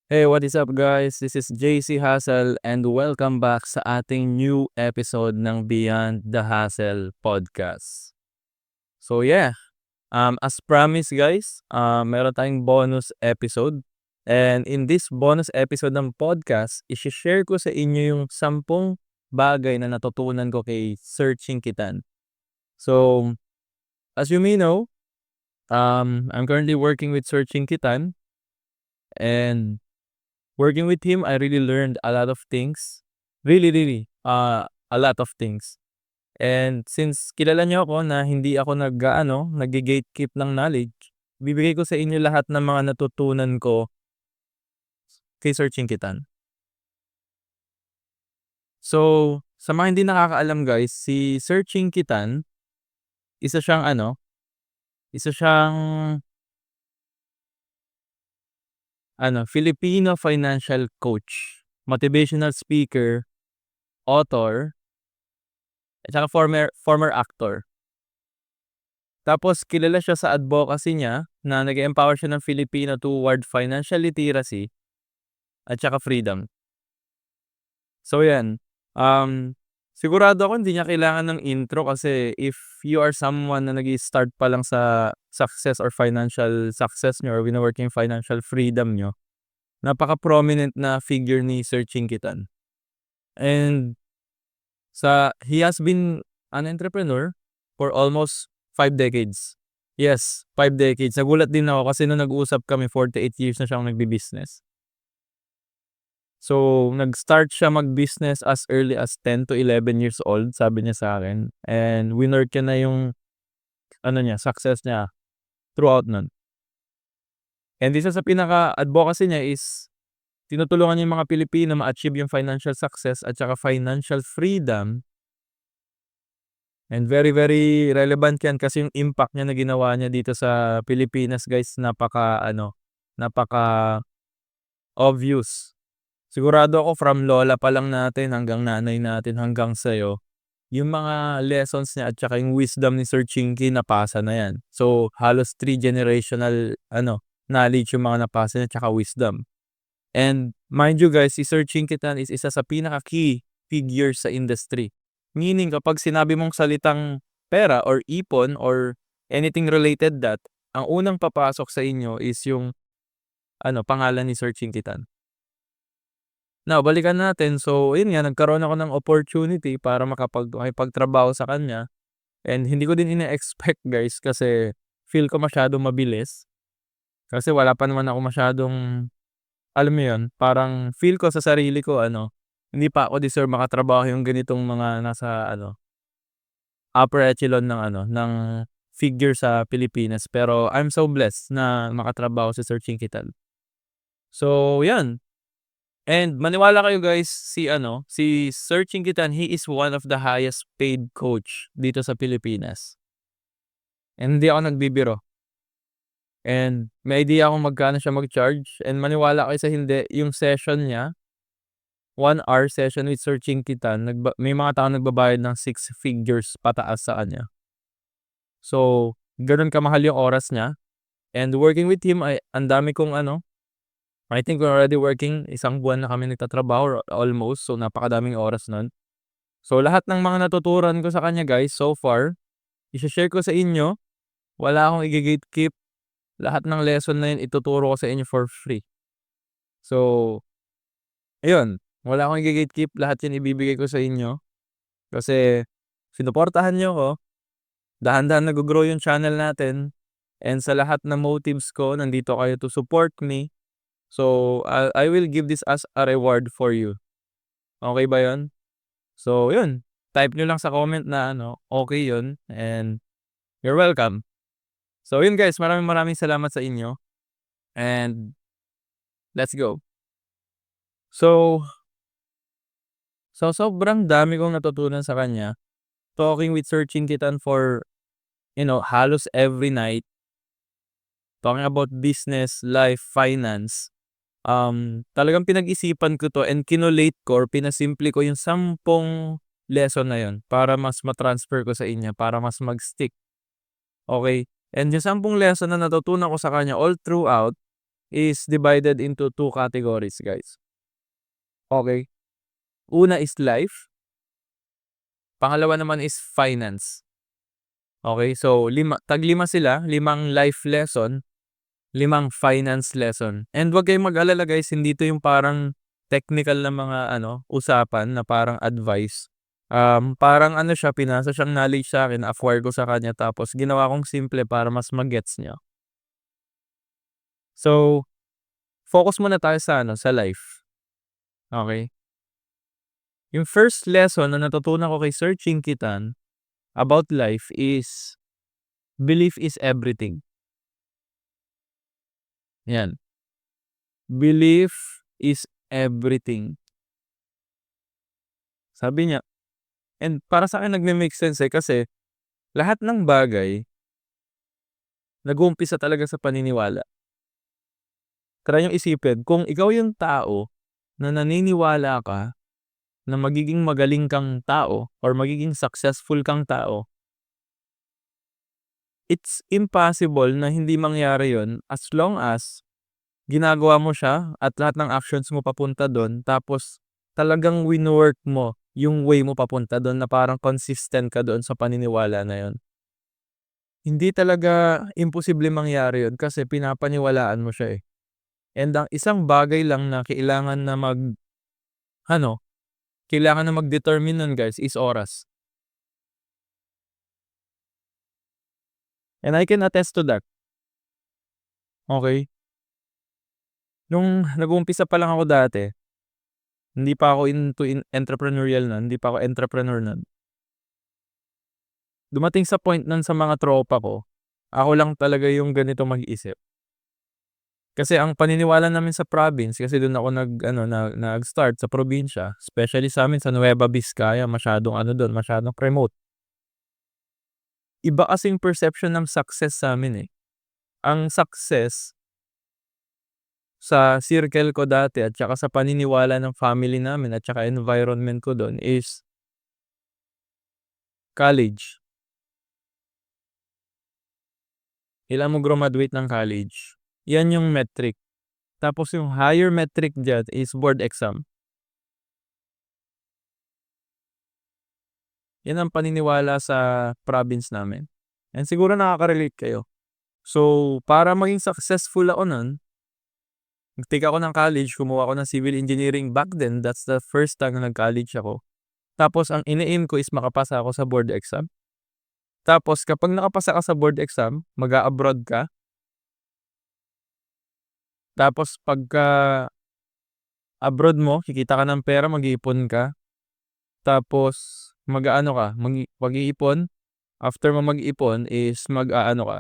Hey, what is up guys? This is JC Hassel and welcome back sa ating new episode ng Beyond the Hassle podcast. So yeah, as promised guys, meron tayong bonus episode. And in this bonus episode ng podcast, i-share ko sa inyo yung 10 bagay na natutunan ko kay Sir Chinkitan. So, as you may know, I'm currently working with Sir Chinkitan and working with him, I really learned a lot of things. Really, a lot of things. And since kilala niyo ako na hindi ako nagge-gatekeep ng knowledge, bibigay ko sa inyo lahat ng mga natutunan ko kay Sir Chinkitan. So, sa mga hindi nakakaalam guys, si Sir Chinkitan, isa siyang isa siyang Filipino financial coach, motivational speaker, author, at saka former actor. Tapos kilala siya sa advocacy niya na nag-e-empower siya ng Filipino toward financial literacy at saka freedom. So yan, sigurado ako hindi niya kailangan ng intro kasi if you are someone na nag-i-start pa lang sa success or financial success niyo or wino-work yung financial freedom niyo, napaka-prominent na figure ni Sir Chinkitan. And he has been an entrepreneur for almost 5 decades. Yes, 5 decades. Nagulat din ako kasi nung nag-usap kami 48 years na siyang nagbi-business. So, nag-start siya mag-business as early as 10 to 11 years old, sabi niya sa akin. And winurk niya na yung success niya throughout nun. And isa sa pinaka-advocacy niya is tinutulungan niya yung mga Pilipino ma-achieve yung financial success at saka financial freedom. And very relevant yan kasi yung impact niya na ginawa niya dito sa Pilipinas guys, napaka-obvious. Sigurado ako from lola pa lang natin hanggang nanay natin hanggang sa'yo, yung mga lessons niya at saka yung wisdom ni Sir Chinky napasa na yan. So, halos 3 generational knowledge yung mga napasa niya at saka wisdom. And mind you guys, si Sir Chinkitan is isa sa pinaka-key figure sa industry. Meaning kapag sinabi mong salitang pera or ipon or anything related that, ang unang papasok sa inyo is yung pangalan ni Sir Chinkitan. Now, balikan natin. So, yun nga, nagkaroon ako ng opportunity para makipagtrabaho sa kanya. And hindi ko din ina-expect guys kasi feel ko masyadong mabilis. Kasi wala pa naman ako masyadong, alam mo yun, parang feel ko sa sarili ko hindi pa ako deserve makatrabaho yung ganitong mga nasa upper echelon ng figure sa Pilipinas. Pero I'm so blessed na makatrabaho si Sir Chinkitan. So, yan. And maniwala kayo guys, si Sir Chinkitan, he is one of the highest paid coach dito sa Pilipinas. And hindi ako nagbibiro. And may idea akong magkano siya mag-charge. And maniwala kayo sa hindi, yung session niya, 1 hour session with Sir Chinkitan, may mga tao nagbabayad ng 6 figures pataas sa kanya. So, gano'n kamahal yung oras niya. And working with him, ang dami kong I think we're already working, 1 buwan na kami nagtatrabaho almost. So, napakadaming oras nun. So, lahat ng mga natuturan ko sa kanya guys so far, i-share ko sa inyo. Wala akong i-gatekeep. Lahat ng lesson na yun ituturo ko sa inyo for free. So, ayun. Wala akong i-gatekeep. Lahat yun ibibigay ko sa inyo. Kasi, sinuportahan niyo ko. Dahan-dahan nag-grow yung channel natin. And sa lahat ng motives ko, nandito kayo to support me. So, I will give this as a reward for you. Okay ba yun? So, yun. Type nyo lang sa comment na okay yun. And you're welcome. So, yun guys. Maraming salamat sa inyo. And let's go. So, sobrang dami kong natutunan sa kanya. Talking with Sir Chinkitan for, halos every night. Talking about business, life, finance. Talagang pinag-isipan ko to and kinolate ko or pinasimple ko yung 10 lesson na yun para mas matransfer ko sa inyo, para mas mag-stick. Okay? And yung 10 lesson na natutunan ko sa kanya all throughout, is divided into 2 categories, guys. Okay. Una is life, pangalawa naman is finance. Okay, so tag-5 sila, 5 life lesson, 5 finance lesson. And wag kayong mag-alala guys, hindi 'to yung parang technical na mga usapan na parang advice. Parang siya, pinasa siyang knowledge sa'kin, na-acquire ko sa kanya tapos ginawa kong simple para mas ma-gets niyo. So, focus muna tayo sa life, okey? Yung first lesson na natutunan ko kay Sir Chinky Tan about life is, belief is everything. Yan, belief is everything. Sabi niya, and para sa'kin nagme-make sense, kasi lahat ng bagay nag-uumpisa talaga sa paniniwala. Try niyong isipin kung ikaw yung tao na naniniwala ka na magiging magaling kang tao or magiging successful kang tao, it's impossible na hindi mangyari yun as long as ginagawa mo siya at lahat ng actions mo papunta dun tapos talagang wino-work mo yung way mo papunta dun na parang consistent ka doon sa paniniwala na yun. Hindi talaga imposible mangyari yun kasi pinapaniwalaan mo siya, eh. And ang isang bagay lang na ano, kailangan na mag-determine nun guys is oras. And I can attest to that. Okay. Nung nag-uumpisa pa lang ako dati, hindi pa ako into entrepreneurial nun, hindi pa ako entrepreneur nun. Dumating sa point nun sa mga tropa ko, ako lang talaga yung ganito mag-isip. Kasi ang paniniwala namin sa province, kasi dun ako nag-start sa probinsya, especially sa'min sa Nueva Vizcaya, masyadong dun, masyadong remote. Iba kasing perception ng success sa'min, eh. Ang success sa circle ko dati at saka sa paniniwala ng family namin at saka environment ko dun is college. Kailangan mo graduate ng college. Yan yung metric. Tapos yung higher metric diyan is board exam. Yan ang paniniwala sa province namin. And siguro nakaka-relate kayo. So, para maging successful ako nun, nag-take ako ng college, kumuha ako ng civil engineering back then, that's the first time na nag-college ako. Tapos ang ini-aim ko is makapasa ako sa board exam. Tapos kapag nakapasa ka sa board exam, mag-a-abroad ka. Tapos pagka abroad mo, kikita ka ng pera, mag-iipon ka. Tapos mag-aano ka, mag-iipon. After mo mag-ipon is mag-aano ka,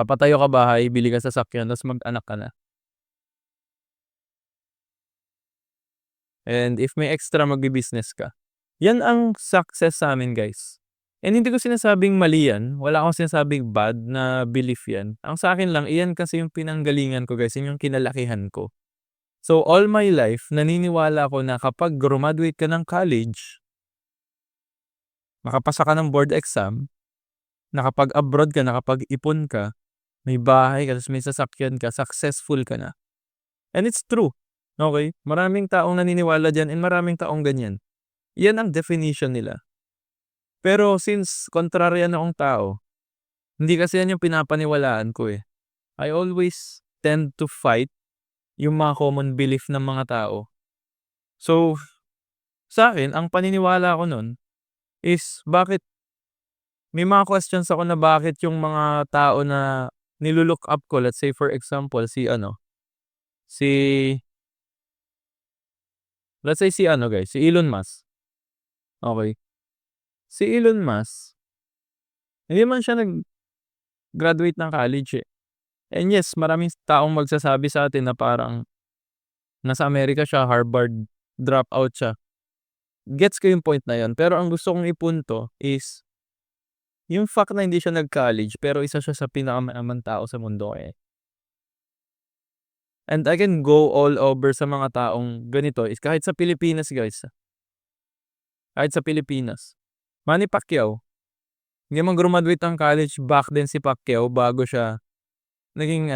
papatayo ka bahay, bili ka sasakyan, tapos mag-anak ka na. And if may extra, magbi-business ka. Yan ang success sa'min guys. And hindi ko sinasabing mali yan, wala akong sinasabing bad na belief yan. Ang sa'kin lang, iyan kasi yung pinanggalingan ko guys, yun yung kinalakihan ko. So all my life, naniniwala ako na kapag graduate ka ng college, makapasa ka ng board exam, nakapag-abroad ka, nakapag-ipon ka, may bahay ka, tapos may sasakyan ka, successful ka na. And it's true. Okay? Maraming taong naniniwala diyan and maraming taong ganyan. Yan ang definition nila. Pero since kontraryan akong tao, hindi kasi yan yung pinapaniwalaan ko, eh. I always tend to fight yung mga common belief ng mga tao. So, sa'kin ang paniniwala ko nun is bakit may mga questions ako na bakit yung mga tao na nilu-look up ko, let's say for example si let's say guys, si Elon Musk. Okay. Si Elon Musk, hindi man siya nag-graduate ng college, eh. And yes, maraming taong magsasabi sa atin na parang nasa Amerika siya, Harvard dropout siya. Gets ko yung point na yun, pero ang gusto kong ipunto is yung fact na hindi siya nag-college pero isa siya sa pinakamayamang tao sa mundo, eh. And I can go all over sa mga taong ganito is kahit sa Pilipinas guys. Kahit sa Pilipinas. Manny Pacquiao, hindi man grumaduate ng college back then si Pacquiao bago siya naging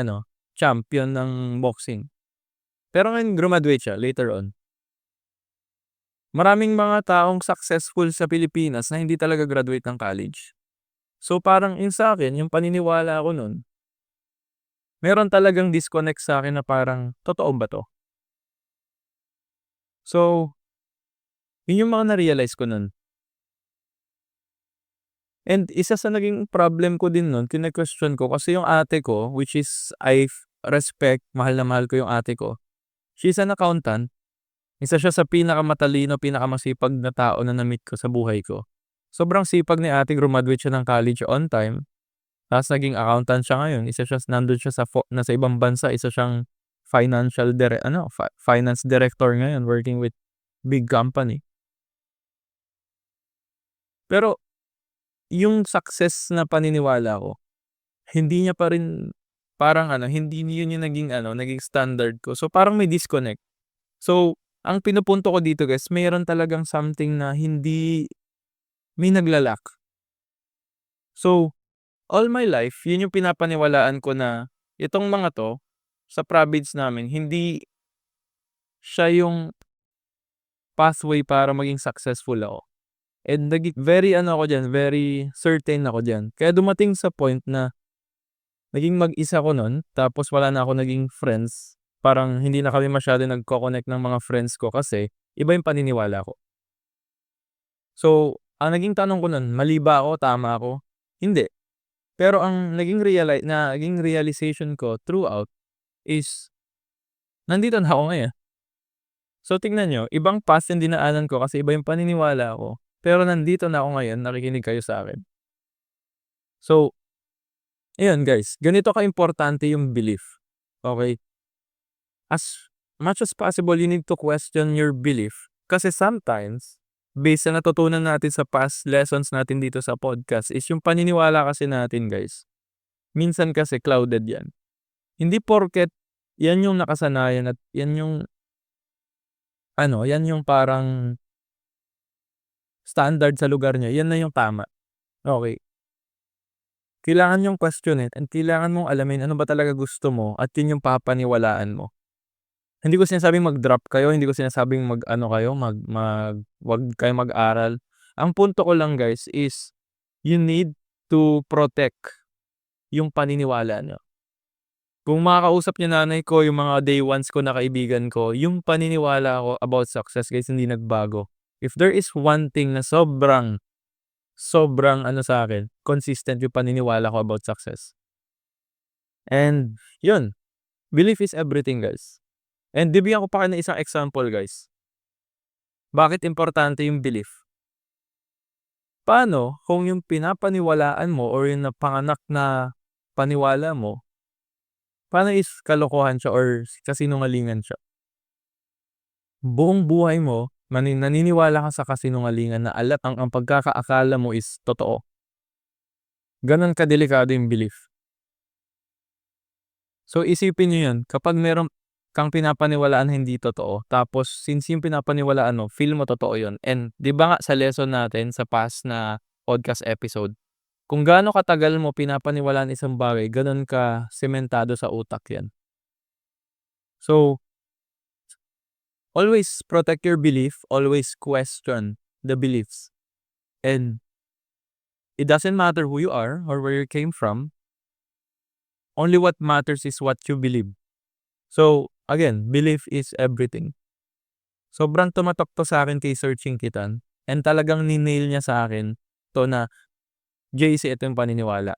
champion ng boxing. Pero ngayon grumaduate siya later on. Maraming mga taong successful sa Pilipinas na hindi talaga graduate ng college. So, parang yun sa'kin, yung paniniwala ko nun, meron talagang disconnect sa'kin na parang, totoo ba 'to? So, yun yung mga na-realize ko nun. And isa sa naging problem ko din nun, kine-question ko kasi yung ate ko, which is respect, mahal na mahal ko yung ate ko. She's an accountant. Isa siya sa pinakamatalino, pinakamasipag na tao na na-meet ko sa buhay ko. Sobrang sipag ni ate, grumaduate siya ng college on time, ta's naging accountant siya ngayon. Isa siya nandun siya nasa ibang bansa, isa siyang finance director ngayon working with big company. Pero yung success na paniniwala ko, hindi niya pa rin parang hindi yun yung naging standard ko. So, parang may disconnect. So, ang pinupunto ko dito guys, mayroon talagang something na may nagla-lack. So, all my life, yun yung pinapaniwalaan ko na itong mga 'to, sa province namin, hindi siya yung pathway para maging successful ako. And very ako diyan, very certain ako diyan. Kaya dumating sa point na naging mag-isa ako nun, tapos wala na ako naging friends. Parang hindi na kami masyado nagko-connect ng mga friends ko kasi iba yung paniniwala ko. So, ang naging tanong ko nun, mali ba ako, tama ako? Hindi. Pero ang naging realization ko throughout is nandito na ako ngayon. So, tingnan niyo, ibang path yung dinaanan ko kasi iba yung paniniwala ko. Pero nandito na ako ngayon, nakikinig kayo sa'kin. So, ayun guys, ganito kaimportante yung belief, okey? As much as possible, you need to question your belief. Kasi sometimes, based sa natutunan natin sa past lessons natin dito sa podcast is yung paniniwala kasi natin guys, minsan kasi clouded yan. Hindi porket yan yung nakasanayan at yan yung yan yung parang standard sa lugar niyo, yan na yung tama, okey. Kailangan niyong questionin and kailangan mong alamin ano ba talaga gusto mo at yun yung papaniwalaan mo. Hindi ko sinasabing mag-drop kayo, hindi ko sinasabing kayo, 'wag kayong mag-aral. Ang punto ko lang guys is, you need to protect yung paniniwala niyo. Kung makakausap niyo nanay ko, yung mga day ones ko na kaibigan ko, yung paniniwala ko about success guys hindi nagbago. If there is one thing na sobrang sa'kin, consistent yung paniniwala ko about success. And yun, belief is everything guys. And bibigyan ko pa kayo ng isang example guys. Bakit importante yung belief? Paano kung yung pinapaniwalaan mo or yung napanganak na paniwala mo, paano is kalokohan siya or kasinungalingan siya? Buong buhay mo naniniwala ka sa kasinungalingan na ang pagkakaakala mo is totoo. Ganon kadelikado yung belief. So, isipin niyo yun, kapag meron kang pinapaniwalaan na hindi totoo, tapos since yung pinapaniwalaan mo, feel mo totoo yun. And 'di ba nga sa lesson natin sa past na podcast episode, kung gaano katagal mo pinapaniwalaan isang bagay, ganon ka sementado sa utak yan. So, always protect your belief, always question the beliefs. And it doesn't matter who you are or where you came from, only what matters is what you believe. So, again, belief is everything. Sobrang tumatak 'to sa'kin kay Sir Chinkitan and talagang ni-nail niya sa'kin 'to na, "JC, ito yung paniniwala,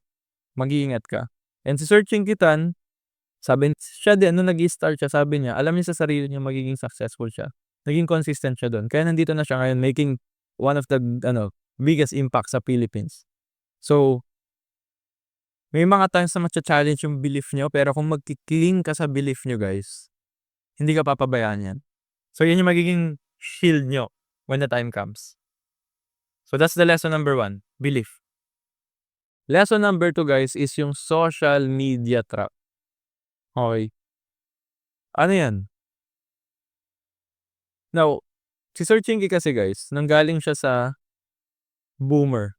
mag-iingat ka." And si Sir Chinkitan, siya din nung nag-i-start siya, sabi niya alam niya sa sarili niya magiging successful siya. Naging consistent siya dun kaya nandito na siya ngayon making one of the biggest impact sa Philippines. So, may mga times na macha-challenge yung belief niyo pero kung magki-cling ka sa belief niyo guys, hindi ka papabayaan yan. So, yun yung magiging shield niyo when the time comes. So, that's the lesson number 1, belief. Lesson number 2 guys is yung social media trap. Okey. Ano yan? Now, si Sir Chinky kasi guys, nanggaling siya sa boomer.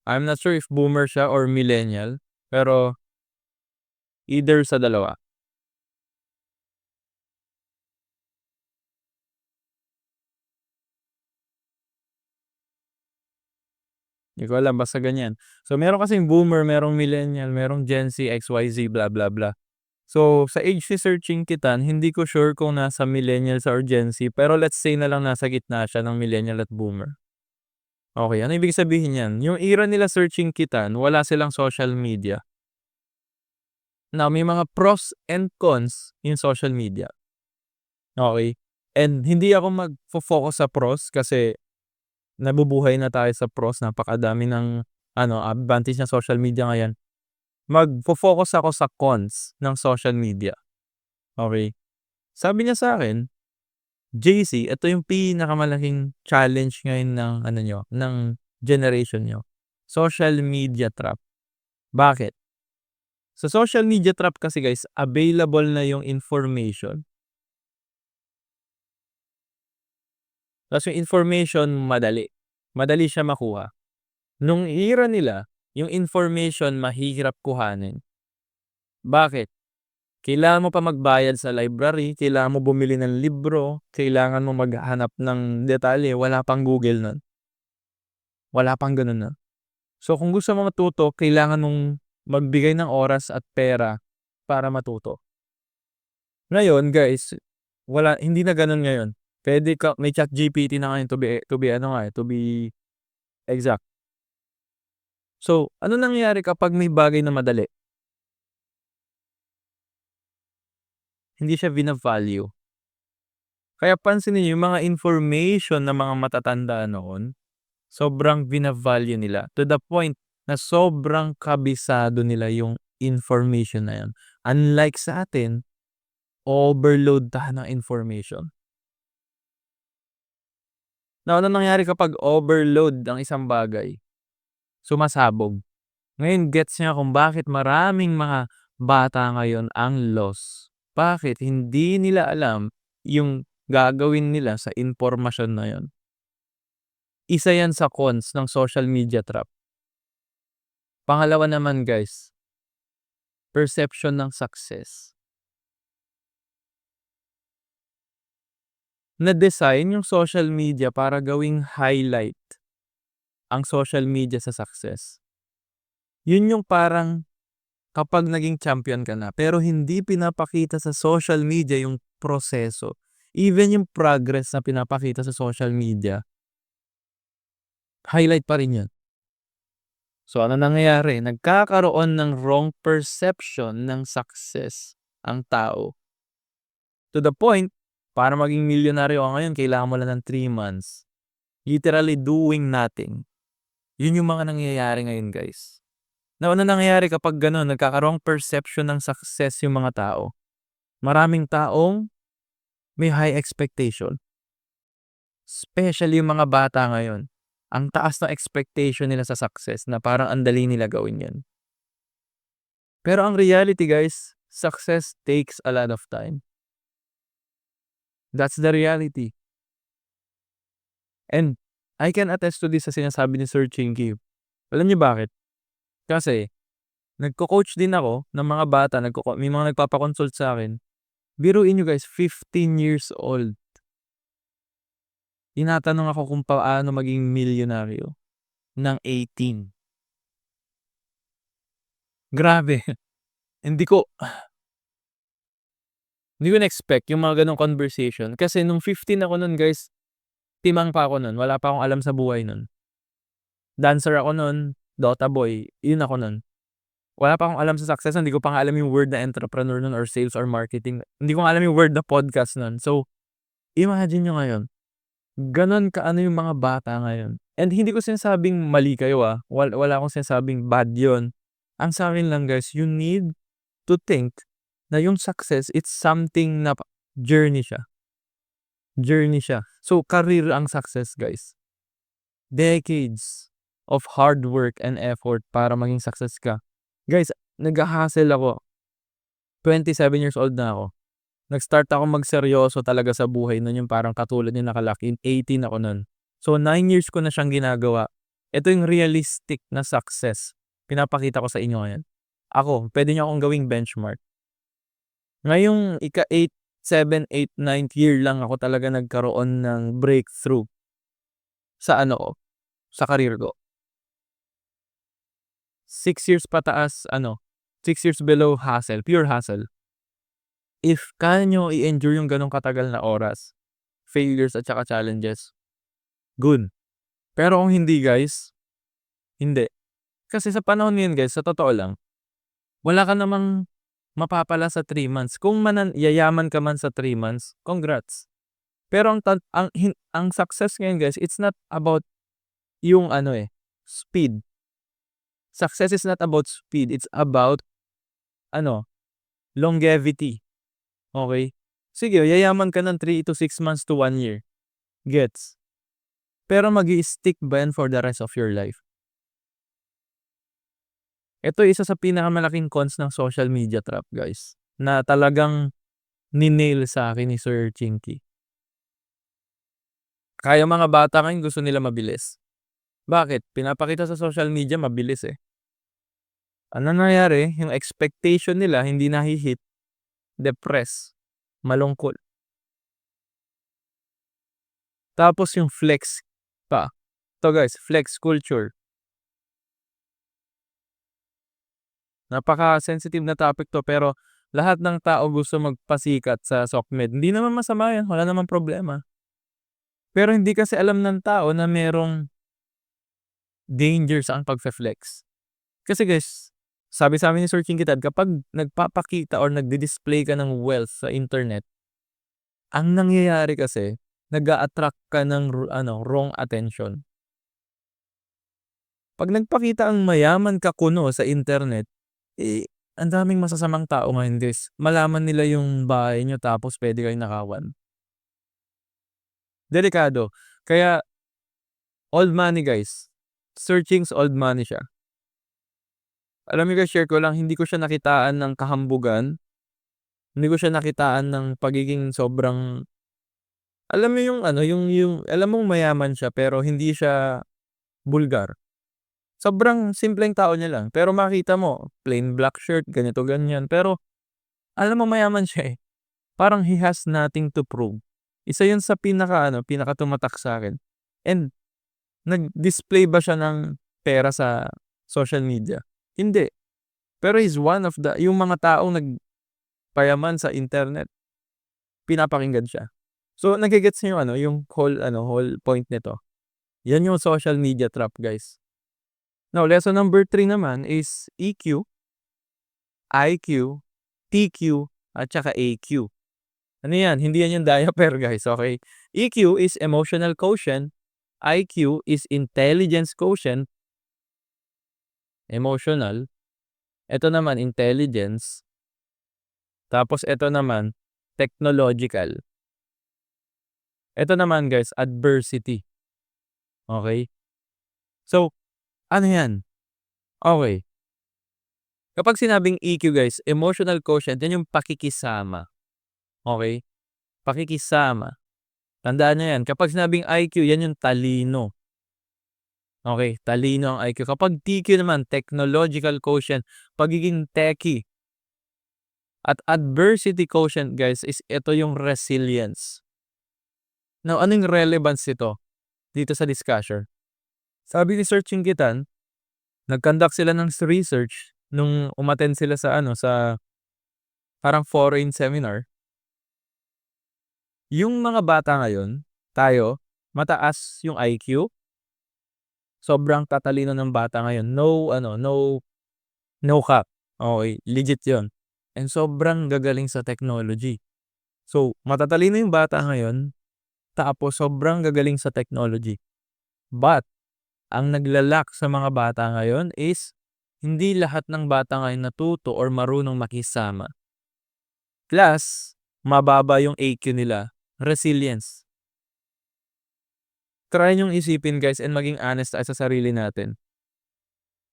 I'm not sure if boomer siya or millennial, pero Either sa dalawa. Di ko alam basta ganyan. So meron kasing boomer, merong millennial, merong Gen Z, XYZ, blah, blah, blah. So sa age ni Sir Chinkitan, hindi ko sure kung nasa millennial siya or Gen Z, pero let's say na lang nasa gitna siya ng millennial at boomer. Okay, ano ibig sabihin niyan? Yung era nila Sir Chinkitan, wala silang social media. Now may mga pros and cons in social media. Okay? And hindi ako magfo-focus sa pros kasi nabubuhay na tayo sa pros, napakadami ng advantage ng social media ngayon. Magfo-focus ako sa cons ng social media. Okay? Sabi niya sa'kin, "JC, ito yung pinakamalaking challenge ngayon ng niyo, ng generation niyo, social media trap." Bakit? Sa social media trap kasi guys, available na yung information. Ta's yung information madali. Madali siya makuha. Nung era nila, yung information mahihirap kuhanin. Bakit? Kailangan mo pa magbayad sa library, kailangan mo bumili ng libro, kailangan mo maghanap ng detalye, wala pang Google nun. Wala pang ganun nun. So kung gusto mo matuto, kailangan mong magbigay ng oras at pera para matuto. Ngayon guys, hindi na ganun ngayon. May ChatGPT na ngayon to be exact. So, ano nangyayari kapag may bagay na madali? Hindi siya vina-value. Kaya pansinin niyo yung mga information ng mga matatanda noon, sobrang vina-value nila to the point na sobrang kabisado nila yung information na yan. Unlike sa atin, overload tayo ng information. Now, ano nangyari kapag overload ang isang bagay? Sumasabog. Ngayon gets niya kung bakit maraming mga bata ngayon ang lost. Bakit? Hindi nila alam yung gagawin nila sa impormasyon na yun. Isa yan sa cons ng social media trap. Pangalawa naman guys, perception ng success. Na-design yung social media para gawing highlight ang social media sa success. Yun yung parang kapag naging champion ka na, pero hindi pinapakita sa social media yung proseso. Even yung progress na pinapakita sa social media, highlight pa rin yun. So ano nangyayari? Nagkakaroon ng wrong perception ng success ang tao. To the point, para maging milyonaryo ka ngayon, kailangan mo lang ng 3 months. Literally doing nothing. Yun yung mga nangyayari ngayon guys. Now, ano nangyayari kapag gano'n, nagkakaroong perception ng success yung mga tao? Maraming taong may high expectation. Especially yung mga bata ngayon. Ang taas ng expectation nila sa success na parang ang dali nila gawin yan. Pero ang reality guys, success takes a lot of time. That's the reality. And I can attest to this sa sinasabi ni Sir Chinky. Alam niyo bakit? Kasi nagko-coach din ako ng mga bata, may mga nagpapa-consult sa akin. Biruin niyo guys, 15 years old. Tinatanong ako kung paano maging milyonaryo ng 18. Grabe. Hindi ko na-expect yung mga ganong conversation kasi nung 15 ako nun guys, timang pa ako nun, wala pa akong alam sa buhay nun. Dancer ako nun, Dota boy, yun ako nun. Wala pa akong alam sa success, hindi ko pa nga alam yung word na entrepreneur nun or sales or marketing. Hindi ko nga alam yung word na podcast nun. So, imagine nyo ngayon, ganon kaano yung mga bata ngayon. And hindi ko sinasabing mali kayo wala akong sinasabing bad yun. Ang sa akin lang guys, you need to think na yung success, it's something na journey siya. Journey siya. So, career ang success guys. Decades of hard work and effort para maging success ka. Guys, nag-hustle ako. 27 years old na ako. Nag-start ako magseryoso talaga sa buhay nun, yung parang katulad yung nakalaki. 18 ako nun. So 9 years ko na siyang ginagawa. Ito yung realistic na success. Pinapakita ko sa inyo ngayon. Ako, puwede niyo akong gawing benchmark. Ngayong ika-8, 7, 8, 9th year lang ako talaga nagkaroon ng breakthrough sa ano ko, sa career ko. 6 years pataas ano, 6 years below hustle, pure hustle. If kaya niyo i-endure yung gano'ng katagal na oras, failures at saka challenges, good. Pero kung hindi guys, hindi. Kasi sa panahon ngayon guys, sa totoo lang, wala ka namang mapapala sa 3 months. Kung yayaman ka man sa 3 months, congrats. Pero ang success ngayon guys, it's not about yung ano, speed. Success is not about speed, it's about ano, longevity, okey? Sige, yayaman ka ng 3 to 6 months to 1 year, gets. Pero mag-i-stick ba yan for the rest of your life? Ito isa sa pinakamalaking cons ng social media trap guys, na talagang ni-nail sa akin ni Sir Chinky. Kaya mga bata ngayon gusto nila mabilis. Bakit? Pinapakita sa social media mabilis, Ano nangyayari, yung expectation nila hindi nahi-hit, depress, malungkot. Tapos yung flex pa. Ito guys, flex culture. Napaka-sensitive na topic 'to pero lahat ng tao gusto magpasikat sa SOCMED. Hindi naman masama 'yan, wala namang problema. Pero hindi kasi alam ng tao na merong danger sa ang pagfe-flex. Kasi guys, sabi sa'min ni Sir Chinky kapag nagpapakita or nagdi-display ka ng wealth sa internet, ang nangyayari kasi nag-a-attract ka ng wrong attention. 'Pag nagpakita ang mayaman ka kuno sa internet, ang daming masasamang tao ngayon guys. Malaman nila yung bahay niyo tapos puwede kayong nakawan. Delikado. Kaya old money guys, Sir Ching's old money siya. Alam niyo guys, share ko lang, hindi ko siya nakitaan ng kahambugan, hindi ko siya nakitaan ng pagiging sobrang alam mo yung yung alam mong mayaman siya pero hindi siya bulgar. Sobrang simpleng tao niya lang, pero makita mo plain black shirt, ganito, ganyan. Pero alam mo mayaman siya, Parang he has nothing to prove. Isa 'yun sa pinakatumatak sa'kin. And nag-display ba siya ng pera sa social media? Hindi. Pero he's one of yung mga taong nagpayaman sa internet, pinapakinggan siya. So nage-gets niyo yung yung whole point nito. 'Yan yung social media trap, guys. Now, lesson number 3 naman is EQ, IQ, TQ, at saka AQ. Ano 'yan? Hindi 'yan yung diaper guys, okay? EQ is emotional quotient, IQ is intelligence quotient, emotional, eto naman intelligence, tapos eto naman technological. Eto naman guys, adversity, okey? So, ano 'yan? Okey, kapag sinabing EQ guys, emotional quotient, 'yan yung pakikisama, okey? Pakikisama, tandaan niyo 'yan. Kapag sinabing IQ, 'yan yung talino. Okey, talino ang IQ. Kapag TQ naman, technological quotient, pagiging techie. At adversity quotient guys is ito yung resilience. Now, anong relevance nito dito sa discussion? Sabi ni Sir Chinkitan, nag-conduct sila ng research nung umattend sila sa sa parang foreign seminar. Yung mga bata ngayon, tayo, mataas yung IQ, sobrang tatalino ng bata ngayon. No cap. Okey, legit 'yun. And sobrang gagaling sa technology. So, matatalino yung bata ngayon, tapos sobrang gagaling sa technology. But, ang nagla-lack sa mga bata ngayon is, hindi lahat ng bata ngayon natuto or marunong makisama. Plus, mababa yung AQ nila, resilience. Try niyong isipin guys and maging honest tayo sa sarili natin.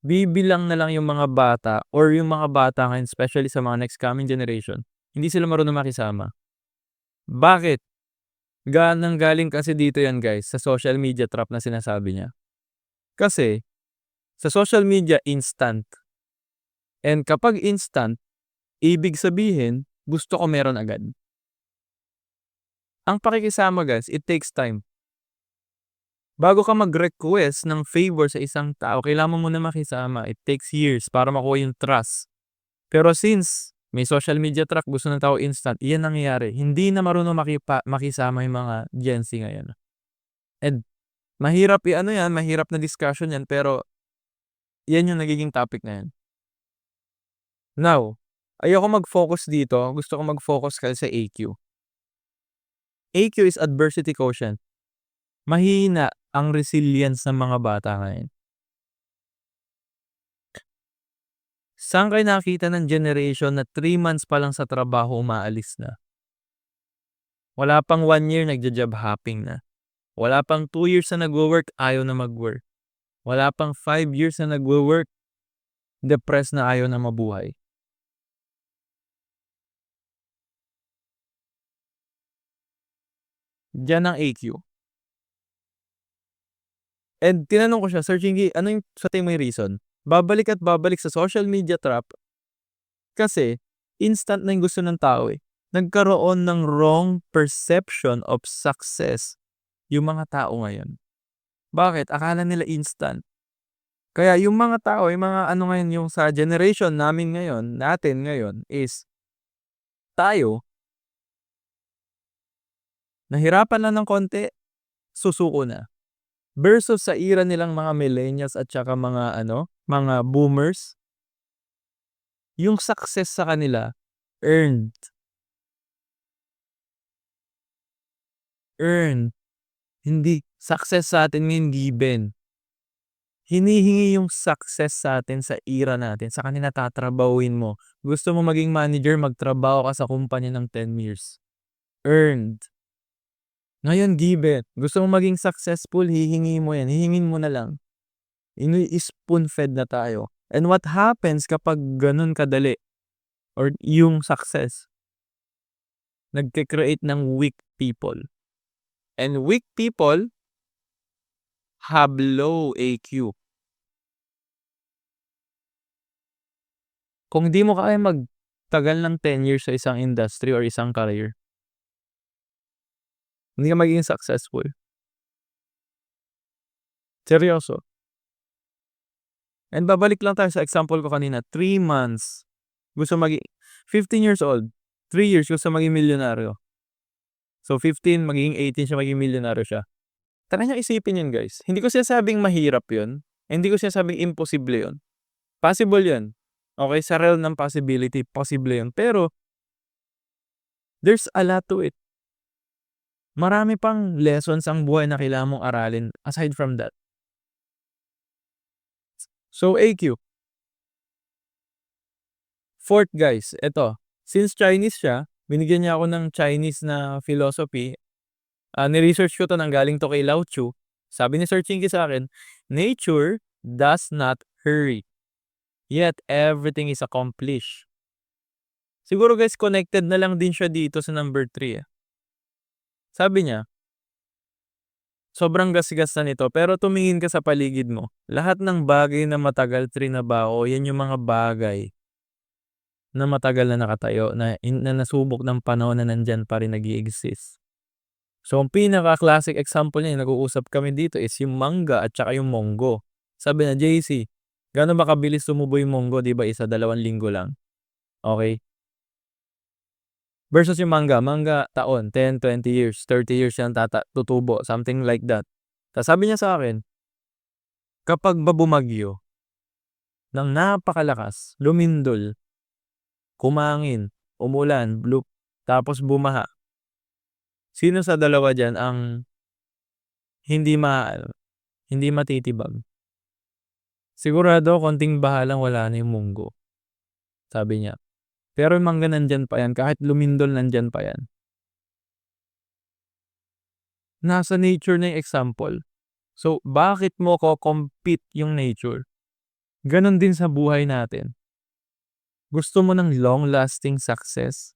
Bibilang na lang yung mga bata or yung mga bata ngayon, especially sa mga next coming generation, hindi sila marunong makisama. Bakit? Nanggaling kasi dito yan guys, sa social media trap na sinasabi niya. Kasi, sa social media instant. And kapag instant, ibig sabihin, gusto ko meron agad. Ang pakikisama guys, it takes time. Bago ka mag-request ng favor sa isang tao, kailangan mo muna makisama. It takes years para makuha yung trust. Pero since may social media track, gusto ng tao instant, iyan nangyayari. Hindi na marunong makisama yung mga Gen Z ngayon. And mahirap mahirap na discussion yan, pero yan yung nagiging topic na yan. Now, ayoko mag-focus dito. Gusto ko mag-focus kasi sa AQ. AQ is adversity quotient. Mahina ang resilience ng mga bata ngayon. Saan kayo nakita ng generation na 3 months pa lang sa trabaho umaalis na? Wala pang 1 year nagja-job hopping na. Wala pang 2 years na nagwo-work, ayaw na mag-work. Wala pang 5 years na nagwo-work, depressed na ayaw na mabuhay. Diyan ang AQ. And tinanong ko siya, Sir Chingy, ano yung sa tingin mo yung reason? Babalik at babalik sa social media trap kasi instant na yung gusto ng tao eh. Nagkaroon ng wrong perception of success yung mga tao ngayon. Bakit? Akala nila instant. Kaya yung mga tao, yung mga ano ngayon, yung sa generation natin ngayon is tayo, nahirapan lang ng konti, susuko na. Versus sa era nilang mga millennials at saka mga mga boomers, yung success sa kanila, earned. Hindi success sa atin ngayon given. Hinihingi yung success sa atin sa era natin, sa kanila tatrabahuin mo. Gusto mo maging manager, magtrabaho ka sa kumpanya ng 10 years. Earned. Ngayon given. Gusto mo maging successful, hihingi mo yan. Hihingin mo na lang. Spoon-fed na tayo. And what happens kapag ganun kadali or yung success? Nagke-create ng weak people. And weak people have low AQ. Kung di mo kaya magtagal ng 10 years sa isang industry or isang career, hindi ka magiging successful. Seryoso. And babalik lang tayo sa example ko kanina, 3 months, gusto 15 years old, 3 years gusto maging milyonaryo. So 15, magiging 18 siya, maging milyonaryo siya. Tara niyo isipin yun guys. Hindi ko sinasabing mahirap yun. Hindi ko sinasabing imposible yun. Possible yun. Okay, sa realm ng possibility, possible yun. Pero, there's a lot to it. Marami pang lessons ang buhay na kailangan mong aralin aside from that. So, AQ. Fourth guys, eto. Since Chinese siya, binigyan niya ako ng Chinese na philosophy. Ni-research ko to, nanggaling to kay Lao Tzu. Sabi ni Sir Chingy sa akin, nature does not hurry. Yet, everything is accomplished. Siguro guys, connected na lang din siya dito sa number 3. Sabi niya, sobrang gasgas na nito, pero tumingin ka sa paligid mo. Lahat ng bagay na matagal trinabaho, yan yung mga bagay na matagal na nakatayo, na nasubok ng panahon na nandyan pa rin nag-i-exist. So, ang pinaka-classic example niya, nag-uusap kami dito, is yung manga at saka yung monggo. Sabi na, JC, gano'n ba kabilis tumubo yung monggo? Diba 1-2 linggo lang? Okay? Versus yung manga taon, 10, 20 years, 30 years yan tutubo, something like that. Tapos sabi niya sa akin, kapag bumagyo, ng napakalakas, lumindol, kumangin, umulan, tapos bumaha, sino sa dalawa dyan ang hindi matitibag? Sigurado, konting baha lang, wala na yung munggo. Sabi niya. Pero yung mangga nandyan pa yan, kahit lumindol nandyan pa yan. Nasa nature na yung example. So, bakit mo compete yung nature? Ganon din sa buhay natin. Gusto mo ng long-lasting success?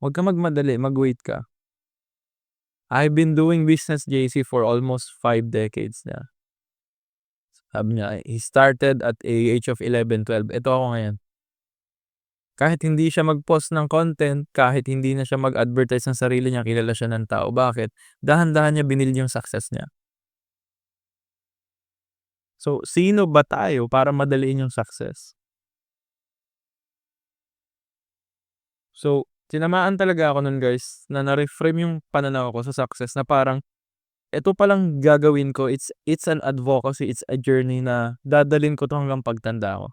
Huwag ka magmadali, mag-wait ka. I've been doing business, JC, for almost 5 decades na. Sabi niya, he started at a age of 11, 12. Ito ako ngayon. Kahit hindi siya mag-post ng content, kahit hindi na siya mag-advertise ng sarili niya, kilala siya ng tao. Bakit? Dahan-dahan niya binilid yung success niya. So, sino ba tayo para madaliin yung success? So, tinamaan talaga ako nun guys, na na-reframe yung pananaw ko sa success na parang, eto palang gagawin ko, it's an advocacy, it's a journey na dadalhin ko 'to hanggang pagtanda ko.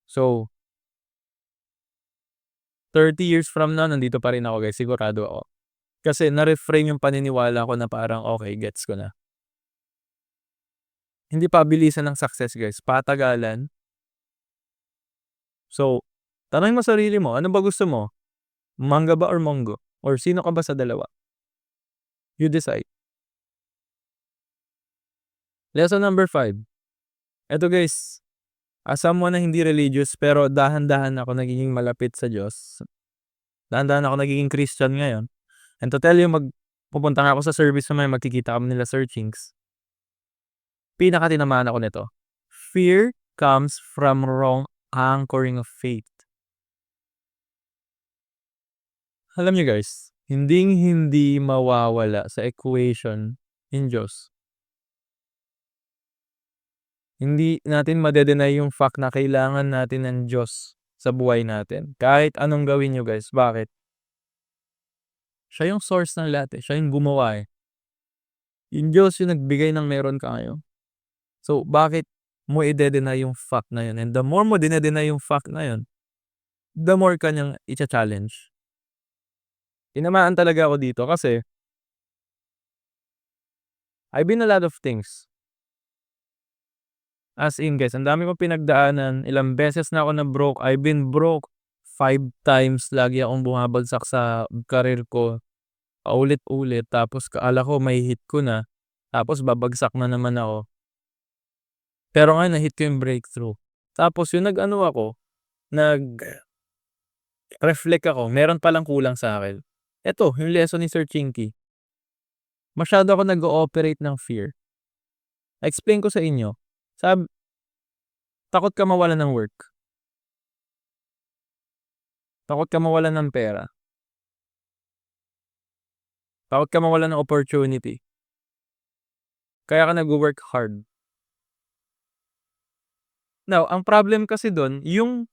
So, 30 years from now nandito pa rin ako guys, sigurado ako. Kasi na-reframe yung paniniwala ko na parang, okey gets ko na. Hindi pabilisan ng success guys, patagalan. So, tanungin mo sarili mo, ano ba gusto mo? Mangga ba or monggo? Or sino ka ba sa dalawa? You decide. Lesson number 5. Eto guys, as someone na hindi religious pero dahan-dahan ako nagiging malapit sa Diyos. Dahan-dahan ako nagiging Christian ngayon. And to tell you, pupunta nga ako sa service mamaya, magkikita kami nila Sir Chinks. Pinakatinamaan ako nito. Fear comes from wrong anchoring of faith. Alam niyo guys, hinding-hindi mawawala sa equation yung Diyos. Hindi natin made-deny yung fact na kailangan natin ng Diyos sa buhay natin. Kahit anong gawin niyo guys, bakit? Siya yung source ng lahat, siya yung gumawa, eh. Yung Diyos yung nagbigay ng meron ka ngayon. So, bakit mo ide-deny yung fact na yun? And the more mo dine-deny yung fact na yun, the more ka niyang icha-challenge. Tinamaan talaga ako dito kasi I've been a lot of things. As in guys, ang dami kong pinagdaanan, ilang beses na ako na-broke. I've been broke 5 times, lagi akong bumabagsak sa career ko, paulit-ulit. Tapos akala ko mahihit ko na, tapos babagsak na naman ako. Pero ngayon na-hit ko yung breakthrough. Tapos yung nag-ano ako, nag-reflect ako, meron palang kulang sa akin. Eto, yung lesson ni Sir Chinky. Masyado ako nag-ooperate ng fear. Explain ko sa inyo. Takot ka mawalan ng work. Takot ka mawalan ng pera. Takot ka mawalan ng opportunity. Kaya ka nagwo-work hard. Now, ang problem kasi dun, yung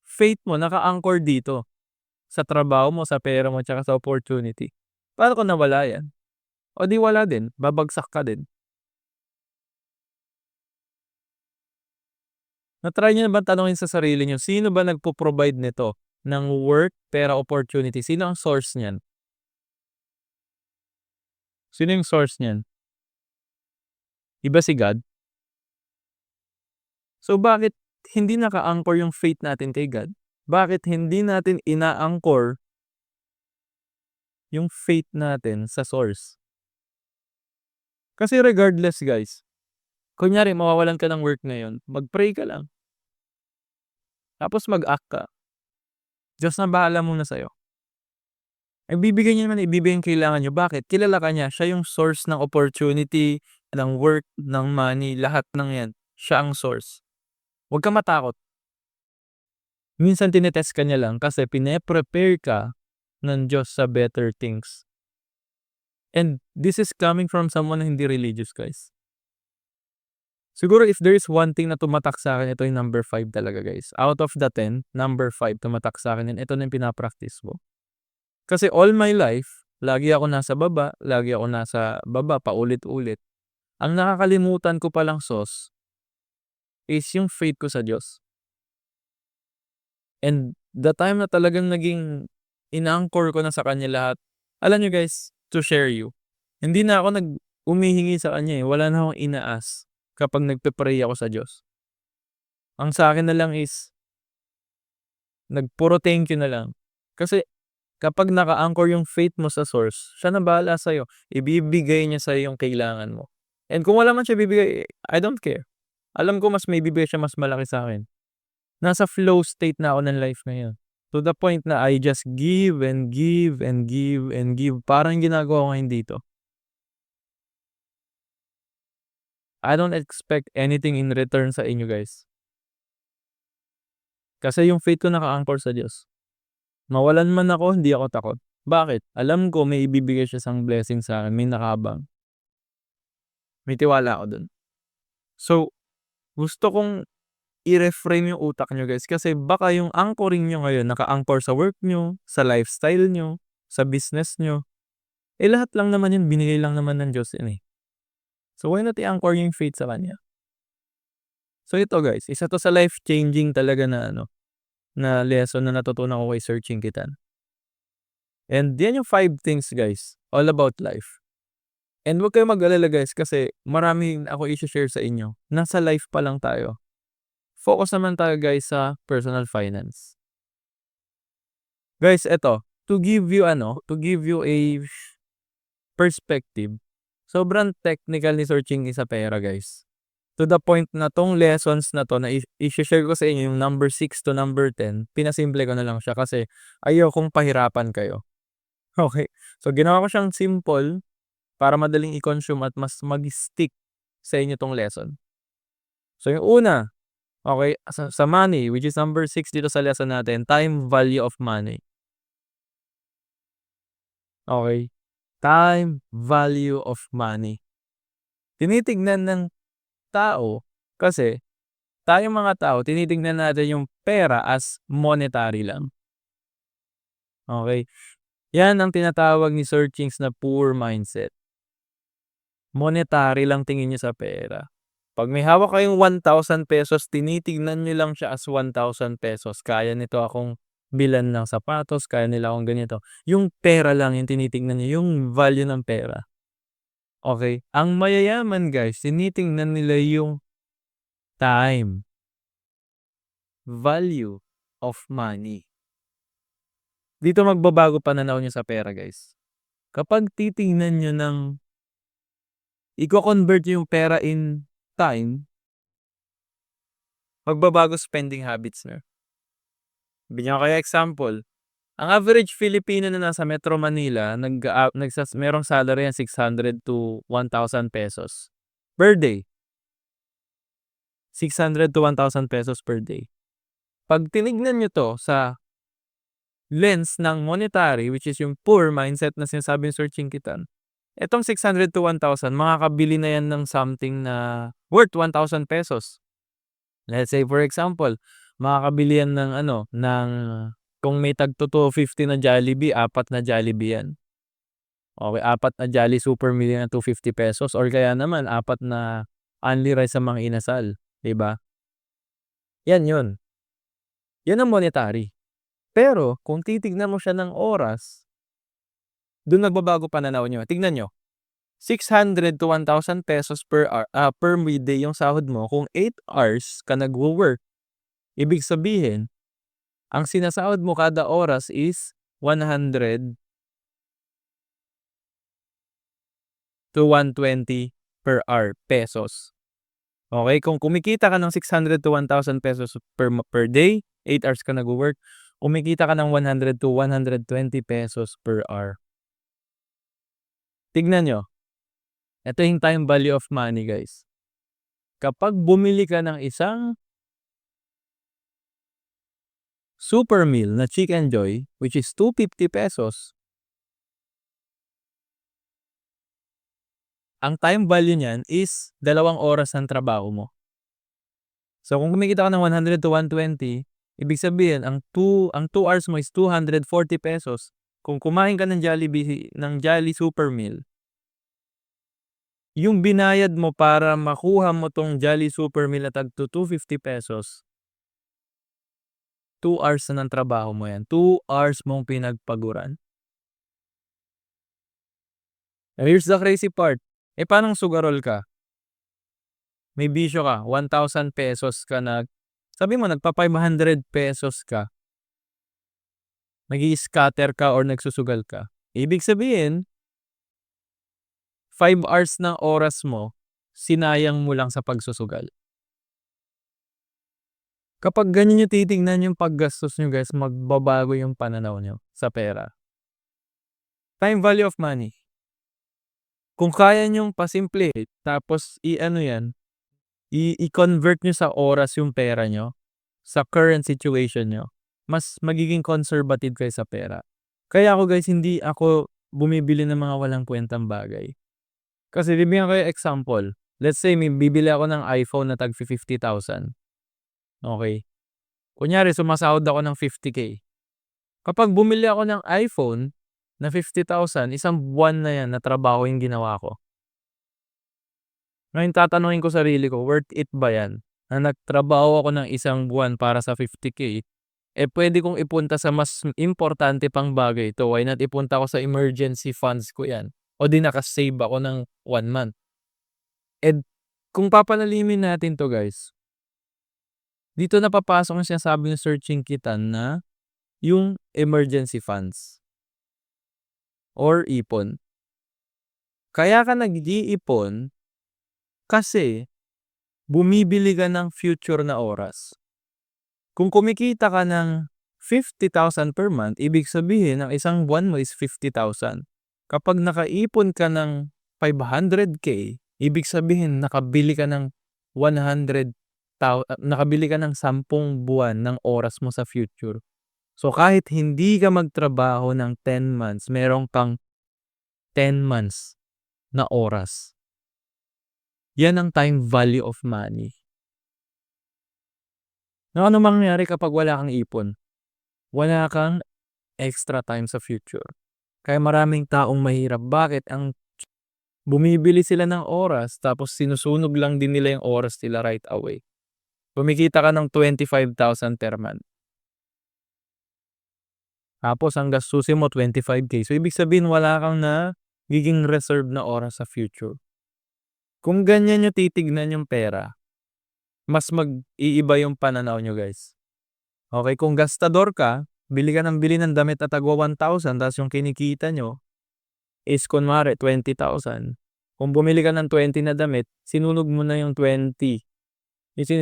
faith mo naka-anchor dito. Sa trabaho mo, sa pera mo, tsaka sa opportunity. Paano kung nawala yan? O di wala din, babagsak ka din. Na-try niyo na ba tanungin sa sarili niyo, sino ba nagpo-provide nito ng work, pera, opportunity? Sino ang source niyan? Sino yung source niyan? Iba si God? So bakit hindi naka-anchor yung faith natin kay God? Bakit hindi natin ina-anchor yung faith natin sa source? Kasi regardless guys, kunyari mawawalan ka ng work ngayon, mag-pray ka lang. Tapos mag-act ka. Diyos na bahala muna sa'yo. Ibibigay niya naman, ibibigay yung kailangan niyo. Bakit? Kilala ka niya, siya yung source ng opportunity, ng work, ng money, lahat ng yan. Siya ang source. Huwag kang matakot. Minsan tinetest ka niya lang kasi pine-prepare ka ng Diyos sa better things. And this is coming from someone na hindi religious guys. Siguro if there is one thing na tumatak sa akin, ito yung number 5 talaga guys. Out of the 10, number 5 tumatak sa akin, and ito na yung pinapractice ko. Kasi all my life, lagi ako nasa baba, paulit-ulit. Ang nakakalimutan ko palang sauce is yung faith ko sa Diyos. And the time na talagang naging in-anchor ko na sa Kanya lahat, alam nyo guys, to share you, hindi na ako umihingi sa Kanya, wala na akong ina-ask kapag nagpe-pray ako sa Diyos. Ang sa akin na lang is, puro thank you na lang. Kasi kapag naka-anchor yung faith mo sa source, siya na bahala sa'yo. Ibibigay niya sa'yo yung kailangan mo. And kung wala man siya bibigay, I don't care. Alam ko mas may bibigay siya mas malaki sa akin. Nasa flow state na ako ng life ngayon. To the point na I just give and give and give and give. Parang ginagawa ko ngayon dito. I don't expect anything in return sa inyo guys. Kasi yung faith ko naka-anchor sa Diyos. Mawalan man ako, hindi ako takot. Bakit? Alam ko may ibibigay siya sang blessing sa'kin, may nakaabang. May tiwala ako dun. So, gusto kong i-reframe yung utak niyo guys, kasi baka yung anchoring niyo ngayon naka-anchor sa work niyo, sa lifestyle niyo, sa business niyo. Lahat lang naman yun, binigay lang naman ng Diyos yun, eh. So, why not i-anchor yung faith sa Kanya? So, ito guys, isa to sa life-changing talaga na na lesson na natutunan ko kay Sir Chinkitan. And yan yung 5 things guys, all about life. And huwag kayong mag-alala guys, kasi maraming ako i-share sa inyo. Nasa life pa lang tayo. Focus naman tayo guys sa personal finance. Guys, eto, to give you a perspective, sobrang technical ni Sir Chinky sa pera guys. To the point na tong lessons na to na i-share ko sa inyo, yung number 6 to number 10, pinasimple ko na lang siya kasi ayaw kong pahirapan kayo. Okay, so ginawa ko siyang simple para madaling i-consume at mas mag-stick sa inyo tong lesson. So yung una, okay, sa money, which is number 6 dito sa lesson natin, time value of money. Okay, time value of money. Tinitignan ng tao kasi tayong mga tao, tinitignan natin yung pera as monetary lang. Okay, yan ang tinatawag ni Sir Chings na poor mindset. Monetary lang tingin niyo sa pera. Pag may hawak kayong 1,000 pesos, tinitignan niyo lang siya as 1,000 pesos. Kaya nito akong bilan ng sapatos, kaya nila akong ganito. Yung pera lang yung tinitignan niyo, yung value ng pera. Okay, ang mayayaman guys, tinitingnan nila yung time value of money. Dito magbabago pananaw niyo sa pera guys. Kapag titingnan niyo ng iko-convert yung pera in time, magbabago spending habits niyo. Bigyan ko kayo example. Ang average Filipino na nasa Metro Manila, merong salary yan 600 to 1,000 pesos per day. 600 to 1,000 pesos per day. Pag tinignan nyo to sa lens ng monetary, which is yung poor mindset na sinasabi ng Sir Chinkitan, etong 600 to 1,000, makakabili na yan ng something na worth 1,000 pesos. Let's say for example, makakabili yan ng kung may tagto 250 na Jollibee, 4 na Jollibee yan. Okay, 4 na Jolly Super Meal na 250 pesos or kaya naman 4 na Only Rice sa mga inasal, 'di ba? Yan 'yun. Yan ang monetary. Pero kung titignan mo siya ng oras, dun nagbabago pananaw niyo. Tignan niyo, 600 to 1,000 pesos per hour, per midday yung sahod mo kung 8 hours ka nagwo-work. Ibig sabihin, ang sinasahod mo kada oras is 100 to 120 per hour pesos. Okay, kung kumikita ka ng 600 to 1,000 pesos per day, 8 hours ka nagwo-work, kumikita ka ng 100 to 120 pesos per hour. Tignan nyo, ito yung time value of money guys. Kapag bumili ka ng isang super meal na Chicken Joy, which is 250 pesos, ang time value niyan is 2 oras ng trabaho mo. So kung kumikita ka ng 100 to 120, ibig sabihin ang 2 hours mo is 240 pesos. Kung kumain ka ng Jolly Super Meal, yung binayad mo para makuha mo tong Jolly Super Meal na tagto 250 pesos, 2 hours na ng trabaho mo yan. 2 hours mong pinagpaguran. And here's the crazy part. Paanong sugarol ka? May bisyo ka, 1,000 pesos ka sabi mo nagpa 500 pesos ka. Nag-i-scatter ka or nagsusugal ka. Ibig sabihin, 5 hours ng oras mo, sinayang mo lang sa pagsusugal. Kapag ganyan nyo titignan yung paggastos nyo guys, magbabago yung pananaw nyo sa pera. Time value of money. Kung kaya niyong pasimplihin tapos i-ano 'yan, i-convert niyo sa oras yung pera niyo, sa current situation niyo, mas magiging conservative kayo sa pera. Kaya ako guys, hindi ako bumibili ng mga walang kuwentang bagay. Kasi bibigyan ko kayo example, let's say may bibili ako ng iPhone na tag-fi-50,000, okey. Kunyari sumasahod ako ng 50K. Kapag bumili ako ng iPhone na 50,000, isang buwan na 'yan na trabaho yung ginawa ko. Ngayon tatanungin ko sarili ko, worth it ba 'yan? Na nagtrabaho ako ng isang buwan para sa 50K, puwede kong ipunta sa mas importante pang bagay 'to, why not ipunta ko sa emergency funds ko 'yan o 'di naka-save ako ng 1 month. And kung papalalimin natin 'to guys, dito na papasok yung sinasabi ni Sir Chinkitan na yung emergency funds or ipon. Kaya ka nag-iipon kasi bumibili ka ng future na oras. Kung kumikita ka ng 50,000 per month, ibig sabihin ang isang buwan mo is 50,000. Kapag nakaipon ka ng 500K, ibig sabihin nakabili ka ng 10 buwan ng oras mo sa future. So kahit hindi ka magtrabaho ng 10 months, meron kang 10 months na oras. Yan ang time value of money. Ano mangyayari kapag wala kang ipon? Wala kang extra time sa future. Kaya maraming taong mahirap. Bakit? Bumibili sila ng oras tapos sinusunog lang din nila yung oras nila right away. Kumikita ka ng 25,000 per month. Tapos ang gastusin mo 25K. So ibig sabihin wala kang nagiging reserve na oras sa future. Kung ganyan niyo titignan yung pera, mas mag-iiba yung pananaw niyo guys. Okay, kung gastador ka, bili ka ng bili ng damit na tagwa 1,000 tapos yung kinikita niyo is kunwari 20,000. Kung bumili ka ng 20 na damit, sinunog mo na yung 20.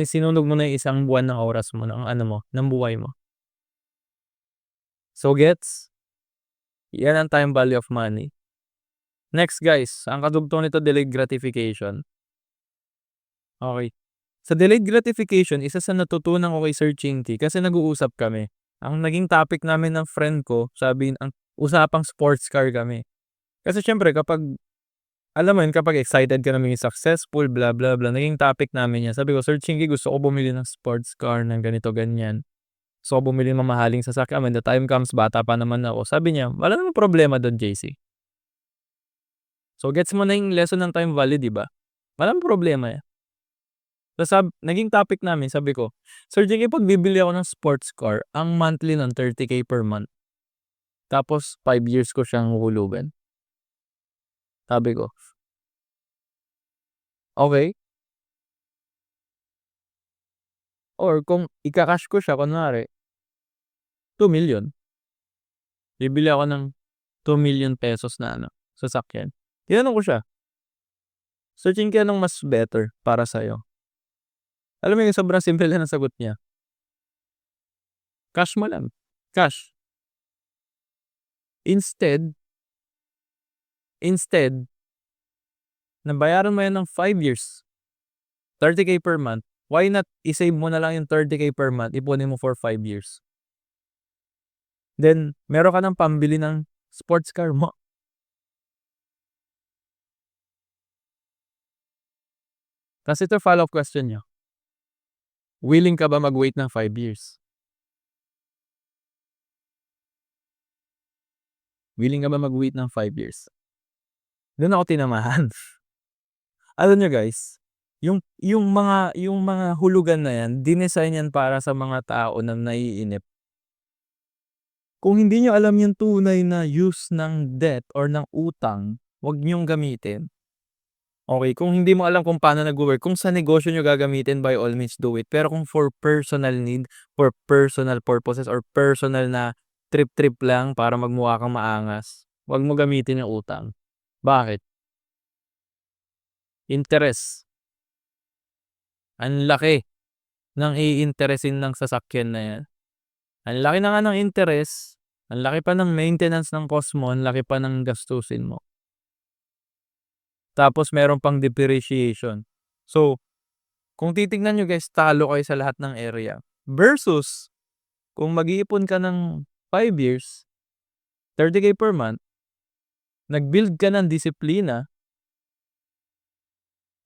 Sinunog mo na yung isang buwan ng oras mo, ng ano mo, ng buhay mo. So gets? Yan ang time value of money. Next guys, ang kadugtong nito delayed gratification. Okay. Sa delayed gratification, isa sa natutunan ko kay Sir Chinky kasi nag-uusap kami. Ang naging topic namin ng friend ko, ang usapang sports car kami. Kasi siyempre kapag alam mo yun, kapag excited ka na maging successful, blah, blah, blah, naging topic namin yan. Sabi ko, Sir Chinky, gusto ko bumili ng sports car ng ganito, ganyan. Gusto ko bumili ng mamahaling sasakyan. When the time comes, bata pa naman ako. Sabi niya, wala namang problema doon, JC. So, gets mo na yung lesson ng time value, di ba? Walang problema yan. So, naging topic namin, sabi ko, Sir Chinky, pag bibili ako ng sports car, ang monthly nun, 30K per month. Tapos, 5 years ko siyang huhulugan. Sabi ko, okay. Or kung ika-cash ko siya kunwari 2,000,000. Bibili ako ng 2,000,000 pesos na sasakyan. Tinanong ko siya, "Sir Chinky, anong mas better para sa'yo?" Alam mo yung sobrang simple lang ng sagot niya, "Cash mo lang, cash." Instead na bayaran mo yan ng 5 years, 30K per month, why not i-save mo na lang yung 30K per month, ipunin mo for 5 years. Then meron ka ng pambili ng sports car mo. Tas ito follow-up question niya, willing ka ba mag-wait ng 5 years? Willing ka ba mag-wait ng 5 years? Dun ako tinamahan. Alam niyo guys, yung mga hulugan na yan, dinesign yan para sa mga tao na naiinip. Kung hindi niyo alam yung tunay na use ng debt or ng utang, wag niyong gamitin. Okay, kung hindi mo alam kung paano nagwo-work, kung sa negosyo niyo gagamitin, by all means do it. Pero kung for personal need, for personal purposes, or personal na trip-trip lang para magmukha kang maangas, wag mo gamitin yung utang. Bakit? Interest. Ang laki ng iinteresin ng sasakyan na yan. Ang laki na nga ng interest, ang laki pa ng maintenance ng cost mo, ang laki pa ng gastusin mo. tapos meron pang depreciation. So, kung titignan niyo guys, talo kayo sa lahat ng area. Versus kung mag-iipon ka ng 5 years, 30K per month, nag-build ka ng disiplina,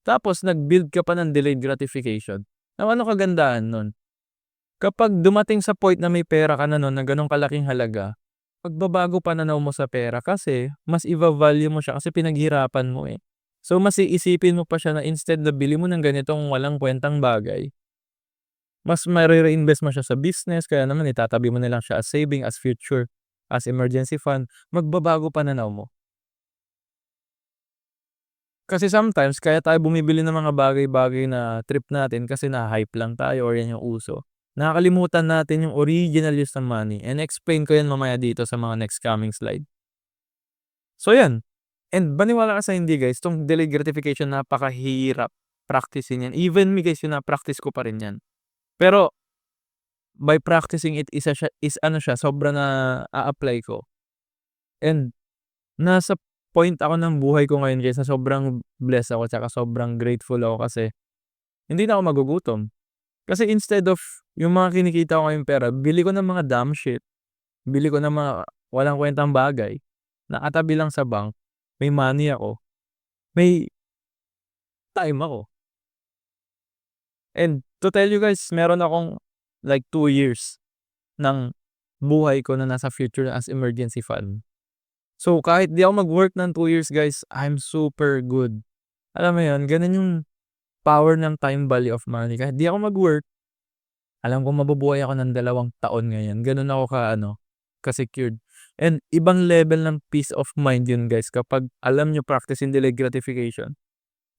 tapos nag-build ka pa ng delayed gratification. Now, ano kagandahan nun? Kapag dumating sa point na may pera ka na nun na gano'ng kalaking halaga, magbabago pananaw mo sa pera kasi mas iva-value mo siya kasi pinaghirapan mo, eh. So, mas iisipin mo pa siya na instead na bili mo ng ganitong walang kuwentang bagay, mas mare-reinvest mo siya sa business, kaya naman itatabi mo na lang siya as saving, as future, as emergency fund, magbabago pananaw mo. Kasi sometimes kaya tayo bumibili ng mga bagay-bagay na trip natin kasi na-hype lang tayo or yan yung uso. Nakakalimutan natin yung original use ng money, and explain ko yan mamaya dito sa mga next coming slide. So yan, and maniwala ka sa hindi guys, 'tong delayed gratification napakahirap practicein yan. Even me guys, practice ko pa rin yan. Pero by practicing it, ano siya, sobrang naa-apply ko. And nasa point ako ng buhay ko ngayon guys na sobrang blessed ako tsaka sobrang grateful ako kasi hindi na ako magugutom. Kasi instead of yung mga kinikita ko ngayong pera, bili ko ng mga dumb shit, bili ko ng mga walang kuwentang bagay, nakatabi lang sa bank, may money ako, may time ako. And to tell you guys, meron akong like 2 years ng buhay ko na nasa future as emergency fund. So, kahit di ako mag-work ng 2 years guys, I'm super good. Alam mo yun, ganun yung power ng time value of money. Kahit di ako mag-work, alam kong mabubuhay ako ng 2 taon ngayon. Ganun ako ka-secured. And ibang level ng peace of mind yun guys kapag alam nyo practice in delayed gratification.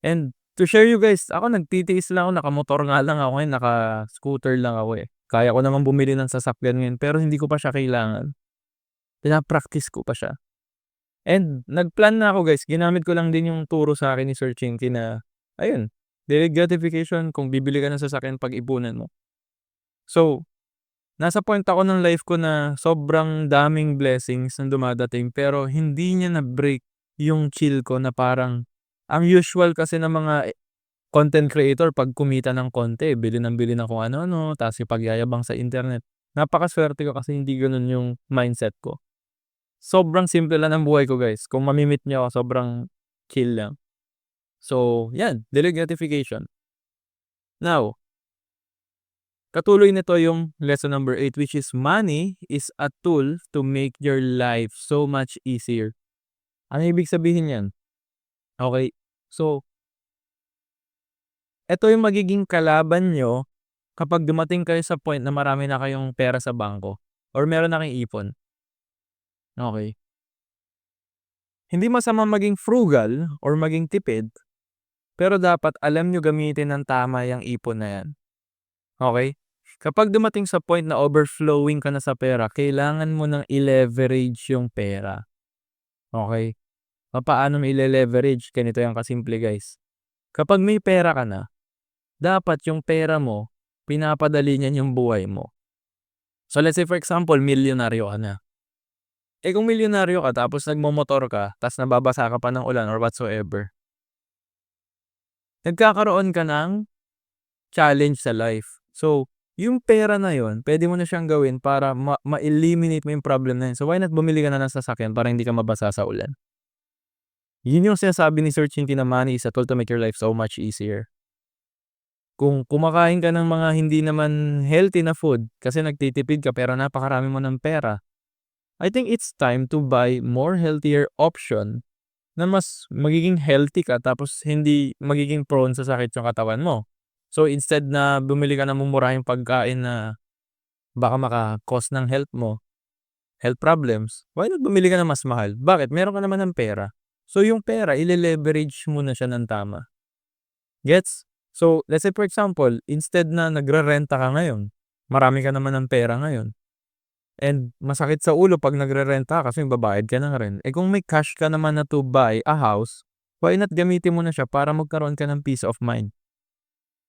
And to share you guys, ako nagtitiis lang ako, nakamotor nga lang ako ngayon, naka-scooter lang ako, eh. Kaya ko naman bumili ng sasakyan ngayon pero hindi ko pa siya kailangan. Pina-practice ko pa siya. And nag-plan na ako guys, ginamit ko lang din yung turo sa akin ni Sir Chinky na ayun, delayed gratification, kung bibili ka ng sasakyan, pag-ipunan mo. So, nasa point ako ng life ko na sobrang daming blessings na dumadating pero hindi niya na-break yung chill ko na parang ang usual kasi ng mga content creator 'pag kumita ng konti bili ng bili ng kung ano-ano ta's ipagyayabang sa internet. Napakaswerte ko kasi hindi gano'n yung mindset ko. Sobrang simple lang ng buhay ko guys, kung mami-meet niyo ako sobrang chill lang. So, 'yan, delayed gratification. Now, katuloy nito yung lesson number 8 which is money is a tool to make your life so much easier. Ano ibig sabihin niyan? Okey, so eto yung magiging kalaban niyo kapag dumating kayo sa point na marami na kayong pera sa bangko or meron na kayong ipon, okey. Hindi masamang maging frugal or maging tipid, pero dapat alam niyo gamitin ng tama yang ipon na yan, okey? Kapag dumating sa point na overflowing ka na sa pera, kailangan mo ng i-leverage yung pera, okey? Papaano mo ile-leverage? Ganito yan kasimple guys. Kapag may pera ka na, dapat yung pera mo, pinapadali niyan yung buhay mo. So let's say for example, milyonaryo ka na. Eh kung milyonaryo ka tapos nagmomotor ka, ta's nababasa ka pa ng ulan or whatsoever, nagkakaroon ka ng challenge sa life. So, yung pera na yun, puwede mo na siyang gawin para ma-eliminate mo yung problem na yun. So why not bumili ka na ng sasakyan para hindi ka mabasa sa ulan? Yun yung sinasabi ni Sir Chinky na money is a tool to make your life so much easier. Kung kumakain ka ng mga hindi naman healthy na food kasi nagtitipid ka pero napakarami mo ng pera, I think it's time to buy more healthier option na mas magiging healthy ka tapos hindi magiging prone sa sakit yung katawan mo. So instead na bumili ka ng mumurahing pagkain na baka maka-cause ng health problems, why not bumili ka ng mas mahal? Bakit? Meron ka naman ng pera. So yung pera ile-leverage mo na siya ng tama. Gets? So let's say for example, instead na nagrerenta ka ngayon, marami ka naman ng pera ngayon, and masakit sa ulo 'pag nagrerenta ka kasi magbabayad ka ng rent. Eh kung may cash ka naman na to buy a house, why not gamitin mo na siya para magkaroon ka ng peace of mind.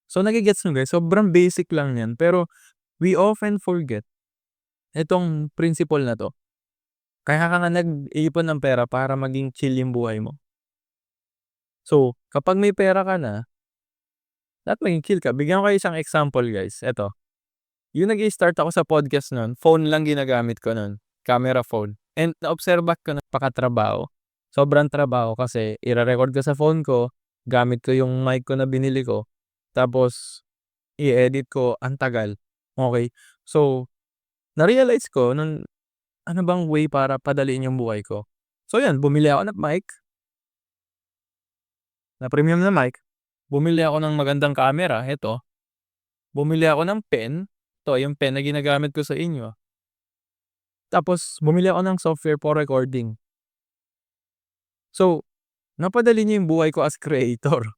So nage-gets niyo guys, sobrang basic lang niyan pero we often forget itong principle na 'to. Kaya ka nga nag-iipon ng pera para maging chill yung buhay mo. So, kapag may pera ka na, dapat maging chill ka. Bigyan ko kayo isang example guys, eto. Yung nag-i-start ako sa podcast nun, phone lang ginagamit ko nun, camera phone. And naobserban ko napakatrabaho. Sobrang trabaho kasi ire-record ko sa phone ko, gamit ko yung mic ko na binili ko, tapos i-edit ko, ang tagal. Okey. So, na-realize ko nun, ano bang way para padaliin yung buhay ko. So yan, bumili ako ng mic, na premium na mic, bumili ako ng magandang camera, eto. Bumili ako ng pen, 'to yung pen na ginagamit ko sa inyo. Tapos bumili ako ng software for recording. So, napadali niya yung buhay ko as creator.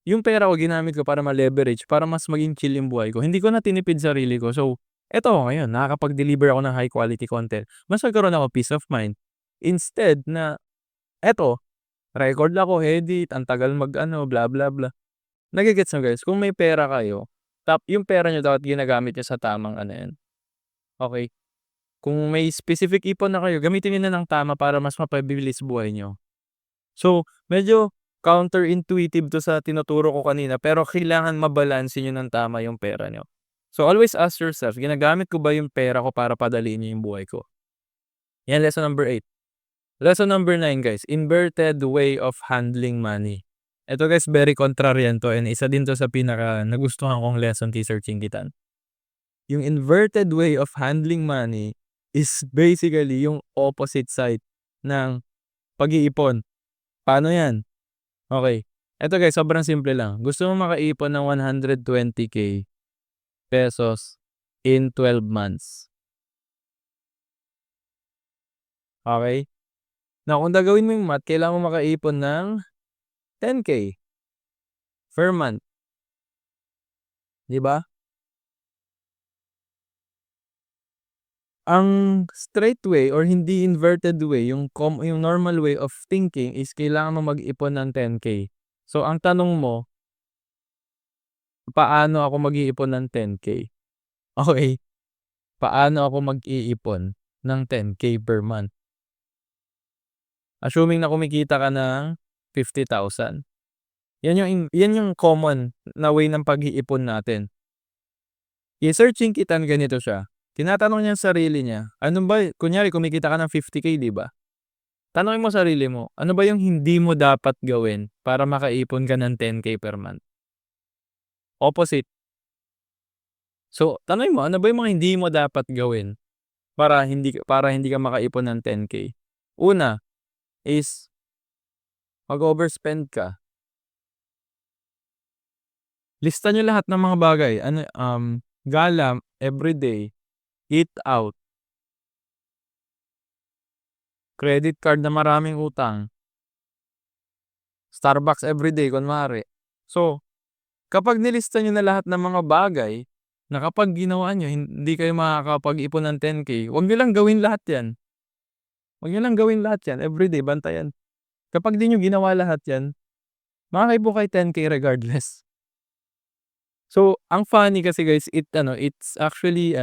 Yung pera ko ginamit ko para ma-leverage, para mas maging chill yung buhay ko. Hindi ko na tinipid sarili ko. So, eto ako ngayon, nakakapag-deliver ako ng high quality content. Mas nagkaroon ako peace of mind. Instead na eto, record ako, edit, ang tagal mag-ano, bla bla bla. Nage-gets niyo guys, kung may pera kayo, yung pera niyo dapat ginagamit niyo sa tamang ano yan, okey? Kung may specific ipon na kayo, gamitin niyo na ng tama para mas mapabilis buhay niyo. So, medyo counterintuitive 'to sa tinuturo ko kanina, pero kailangan mabalanse niyo ng tama yung pera niyo. So, always ask yourself, ginagamit ko ba yung pera ko para padaliin niyo yung buhay ko? Yan lesson number 8. Lesson number 9 guys, inverted way of handling money. Eto guys, very contrarian 'to and isa din 'to sa pinaka nagustuhan kong lesson kay Sir Chinkitan. Yung inverted way of handling money is basically yung opposite side ng pag-iipon. Paano yan? Okey, eto guys, sobrang simple lang. Gusto mo makaipon ng 120K pesos in 12 months, okey? Now kung gagawin mo yung math, kailangan mo makaipon ng 10K per month, 'di ba? Ang straight way or hindi inverted way, yung normal way of thinking is kailangan mo mag-ipon ng 10K. So ang tanong mo, paano ako mag-iipon ng 10K? Okey, paano ako mag-iipon ng 10K per month? Assuming na kumikita ka ng 50,000. Yan yung common na way ng pag-iipon natin. I-searching kita ganito siya, tinatanong niya ang sarili niya, ano ba kunyari kumikita ka ng 50K 'di ba? Tanungin mo sarili mo, ano ba yung hindi mo dapat gawin para makaipon ka ng 10K per month? Opposite. So, tanungin mo, ano ba yung mga hindi mo dapat gawin para hindi ka makaipon ng 10K? Una is mag-overspend ka. Lista niyo lahat ng mga bagay, ano, gala everyday, eat out, credit card na maraming utang, Starbucks everyday kunwari. So, kapag nilista niyo na lahat ng mga bagay na kapag ginawa niyo hindi kayo makakapag-ipon ng 10K, wag niyo lang gawin lahat 'yan. Wag niyo lang gawin lahat 'yan, everyday bantayan. Kapag 'di niyo ginawa lahat 'yan, makakaipon kayo 10K regardless. So, ang funny kasi guys, it's actually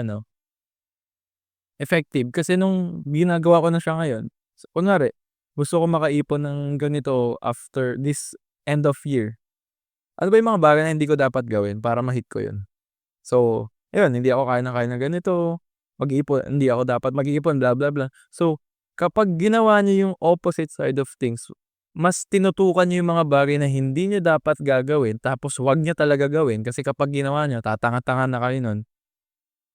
effective kasi nung ginagawa ko na siya ngayon, kunwari gusto ko makaipon ng ganito after this end of year. Ano ba yung mga bagay na hindi ko dapat gawin para ma-hit ko yun? So, ayun, hindi ako kain ng kain ng ganito, hindi ako dapat mag-iipon, bla bla bla. So, kapag ginawa niyo yung opposite side of things, mas tinutukan niyo yung mga bagay na hindi niyo dapat gagawin tapos wag niyo talaga gawin kasi kapag ginawa niyo tatanga-tanga na kayo nun,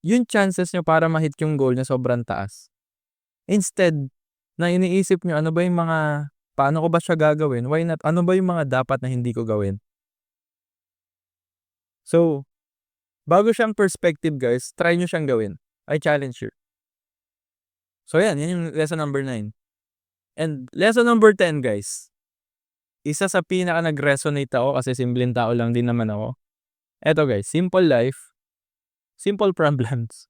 yung chances niyo para ma-hit yung goal niyo sobrang taas. Instead na iniisip niyo ano ba yung mga paano ko ba siya gagawin, why not ano ba yung mga dapat na hindi ko gawin? So, bago siyang perspective guys, try niyo siyang gawin. I challenge you. So yan yung lesson number 9. And lesson number 10 guys, isa sa pinaka nag-resonate ako kasi simpleng tao lang din naman ako. Eto guys, simple life, simple problems.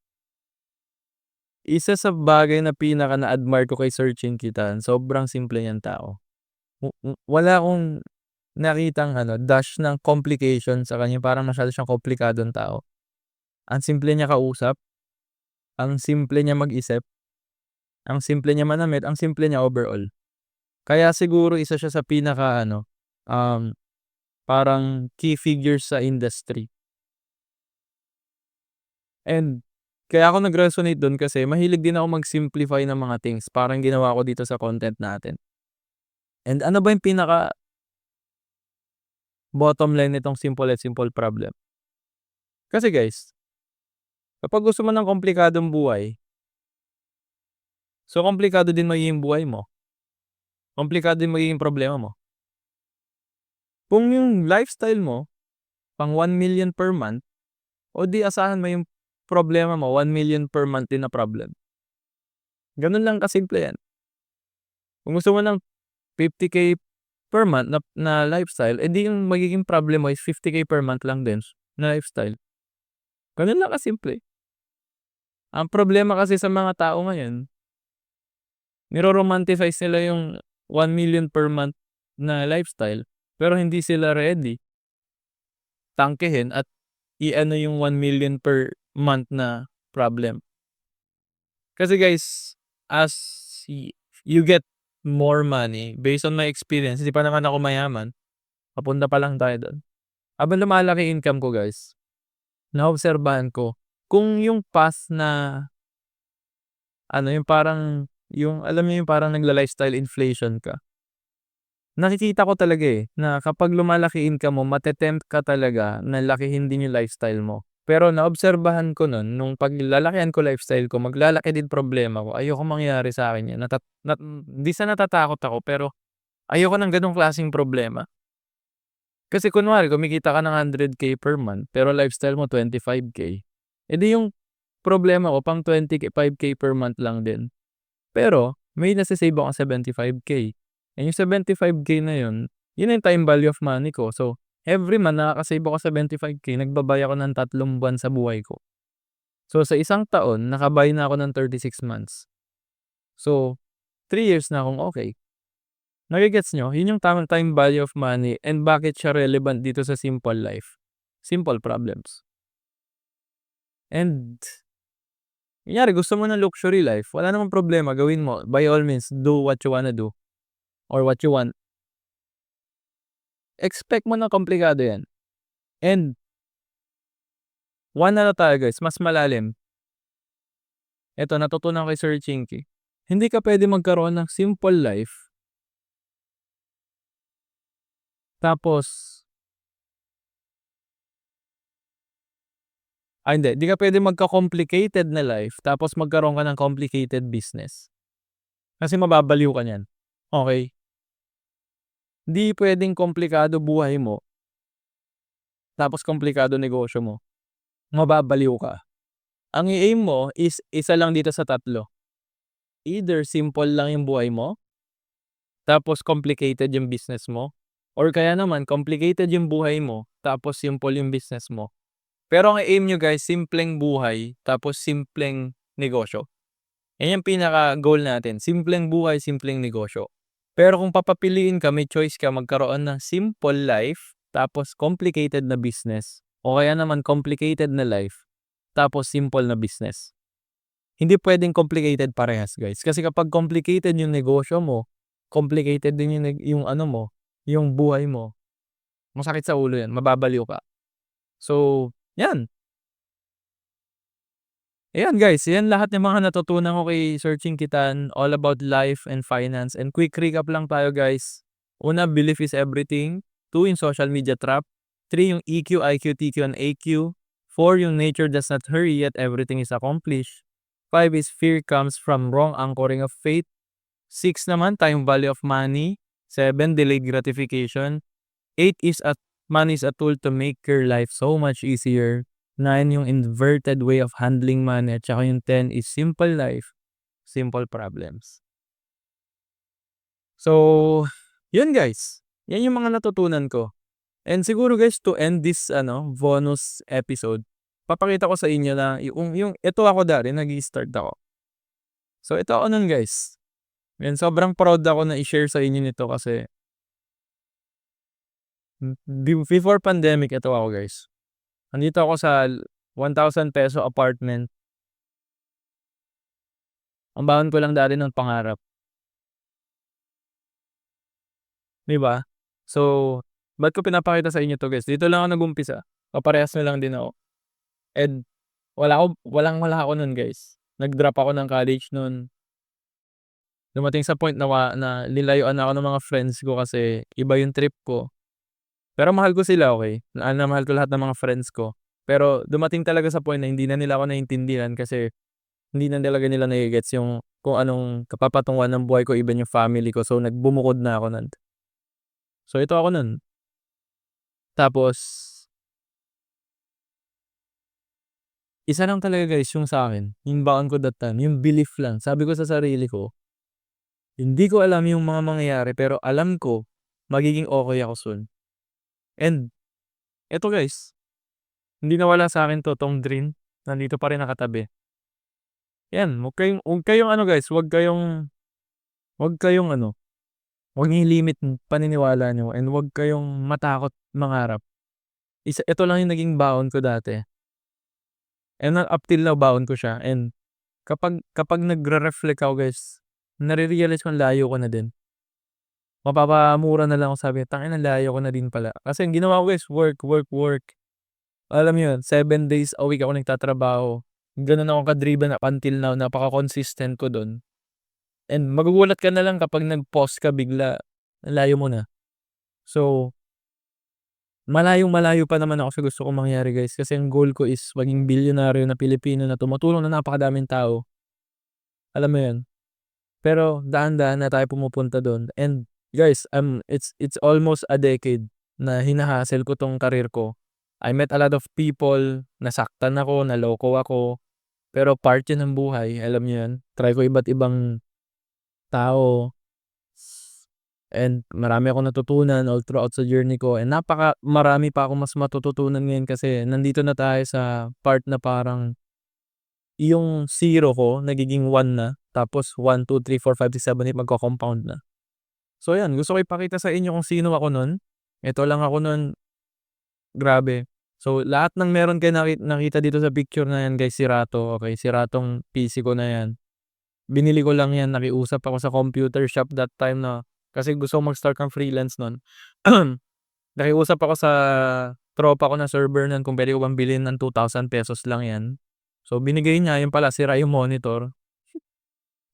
Isa sa bagay na pinaka na-admire ko kay Sir Chinkitan, sobrang simple niyang tao. Wala akong nakitang dash ng complication sa kanya, parang masyado siyang komplikadong tao. Ang simple niya kausap, ang simple niya mag-isip, ang simple niya manamit, ang simple niya overall. Kaya siguro isa siya sa pinaka-ano, parang key figures sa industry. And kaya ako nag-resonate dun kasi mahilig din ako mag-simplify ng mga things, parang ginawa ko dito sa content natin. And ano ba yung pinaka bottom line nitong Simple and Simple Problem? Kasi guys, kapag gusto mo ng komplikadong buhay, so komplikado din magiging buhay mo, komplikado din magiging problema mo. Kung yung lifestyle mo pang 1,000,000 per month, o di asahan mo yung problema mo 1,000,000 per month din na problem. Ganun lang kasimple yan. Kung gusto mo ng 50K per month na lifestyle, eh, di yung magiging problem mo is 50K per month lang din na lifestyle. Ganun lang kasimple. Ang problema kasi sa mga tao ngayon, niro-romanticize nila yung 1,000,000 per month na lifestyle, pero hindi sila ready tangkihin at i-ano yung 1,000,000 per month na problem. Kasi guys, as you get more money, based on my experience, hindi pa naman ako mayaman, papunta pa lang tayo dun. Habang lumalaki income ko guys, naobserbahan ko kung yung path na ano, yung parang yung alam mo yung parang nagla-lifestyle inflation ka. Nakikita ko talaga, na kapag lumalaki income mo mate-tempt ka talaga na lakihin din yung lifestyle mo. Pero naobserbahan ko nun nung paglalakihan ko lifestyle ko, maglalaki din problema ko, ayokong mangyari sa'kin yan. Hindi sa natatakot ako, pero ayoko ng ganong klaseng problema. Kasi kunwari kumikita ka ng 100K per month, pero lifestyle mo 25K, eh di yung problema ko pang 25K per month lang din. Pero may nase-save akong 75K. And yung 75K na yun yung time value of money ko. So, every month nakaka-save ako 75K, nagbabay ako ng 3 buwan sa buhay ko. So, sa isang taon nakabay na ako ng 36 months. So, 3 years na akong okey. Nage-gets niyo? Yun yung tamang time value of money and bakit siya relevant dito sa simple life, simple problems. And kunyari gusto mo ng luxury life, wala namang problema, gawin mo. By all means, do what you wanna do or what you want. Expect mo na komplikado yan. And one na tayo guys, mas malalim. Eto natutunan ko kay Sir Chinky. Hindi ka puwede magkaroon ng simple life tapos hindi ka puwede magka-complicated na life tapos magkaroon ka ng complicated business. Kasi mababaliw ka niyan, okey? Di puwedeng komplikado buhay mo tapos komplikado negosyo mo, mababaliw ka. Ang i-aim mo is isa lang dito sa tatlo. Either simple lang yung buhay mo, tapos complicated yung business mo, or kaya naman complicated yung buhay mo, tapos simple yung business mo. Pero ang aim niyo guys, simpleng buhay, tapos simpleng negosyo. Yan yung pinaka-goal natin, simpleng buhay, simpleng negosyo. Pero kung papapiliin ka, may choice ka magkaroon ng simple life, tapos complicated na business, o kaya naman complicated na life, tapos simple na business. Hindi puwedeng complicated parehas guys, kasi kapag complicated yung negosyo mo, complicated din yung ano mo, yung buhay mo, masakit sa ulo yan, mababaliw ka. So, yan. Ayan guys, yan lahat ng mga natutunan ko kay Sir Chinky Tan, all about life and finance. And quick recap lang tayo guys. Una, belief is everything. 2, yung social media trap. 3, yung EQ, IQ, TQ, and AQ. 4, yung nature does not hurry yet everything is accomplished. 5 is fear comes from wrong anchoring of faith. 6 naman, time value of money. 7, delayed gratification. 8 is money is a tool to make your life so much easier. 9 yung inverted way of handling money. At saka yung 10 is simple life, simple problems. So, yun guys. Yan yung mga natutunan ko. And siguro guys, to end this bonus episode, papakita ko sa inyo na yung ito ako dati, nag-i-start ako. So, ito ako nun guys. And sobrang proud ako na i-share sa inyo nito kasi before pandemic, ito ako guys. Nandito ako sa 1,000 peso apartment. Ang baon ko lang dati ng pangarap. 'di ba? So, ba't ko pinapakita sa inyo 'to guys, dito lang ako nag-umpisa, kaparehas na lang din ako and walang-wala ako nun guys. Nag-drop ako ng college nun, dumating sa point na nilayuan na ako ng mga friends ko kasi iba yung trip ko. Pero mahal ko sila, okey, na mahal ko lahat ng mga friends ko. Pero dumating talaga sa point na hindi na nila ako naintindihan kasi hindi na talaga nila nage-gets yung kung anong kapapatungan ng buhay ko, even yung family ko. So, bumukod na ako nun. So, ito ako nun. Tapos, isa lang talaga guys yung sa'kin, yung baon ko that time, yung belief lang. Sabi ko sa sarili ko, hindi ko alam yung mga mangyayari pero alam ko magiging okey ako soon. And eto guys, hindi nawala sa'kin 'to, 'tong dream, nandito pa rin nakatabi. 'Yan, huwag kayong ano guys, huwag kayong ano, huwag niyong i-limit paniniwala niyo and huwag kayong matakot mangarap. Ito lang yung naging baon ko dati and up till now baon ko siya and kapag nagre-reflect ako guys, nare-realize ko ang layo ko na din. Mapapamura na lang ako, sabi, "Tangina, ang layo ko na din pala." Kasi ang ginawa ko guys, work, work, work. Alam mo yun, 7 days a week ako nagtatrabaho. Gano'n ako ka-driven up until now, napaka-consistent ko dun. And magugulat ka na lang kapag nag-pause ka bigla, ang layo mo na. So, malayong-malayo pa naman ako sa gusto kong mangyari guys, kasi ang goal ko is maging bilyonaryo na Pilipino na tumutulong ng napakadaming tao, alam mo yun? Pero daan-daan na tayo pumupunta dun and guys, it's almost a decade na hina-hustle ko 'tong career ko. I met a lot of people, nasaktan ako, naloko ako, pero part yun ng buhay, alam niyo yun? Try ko iba't ibang tao and marami akong natutunan all throughout sa journey ko and marami pa akong mas matututunan ngayon kasi nandito na tayo sa part na parang yung zero ko nagiging one na, tapos 1, 2, 3, 4, 5, 6, 7, 8 magko-compound na. So ayan, gusto ko ipakita sa inyo kung sino ako nun. Eto lang ako nun, grabe. So lahat ng meron kayo nakita dito sa picture na yan guys, sira 'to, okey, sira 'tong PC ko na yan. Binili ko lang yan, nakiusap ako sa computer shop that time na kasi gusto kong mag-start ng freelance nun. Nakiusap ako sa tropa ko na server nun kung puwede ko bang bilhin ng ₱2,000 lang yan. So binigay niya, yun pala sira yung monitor,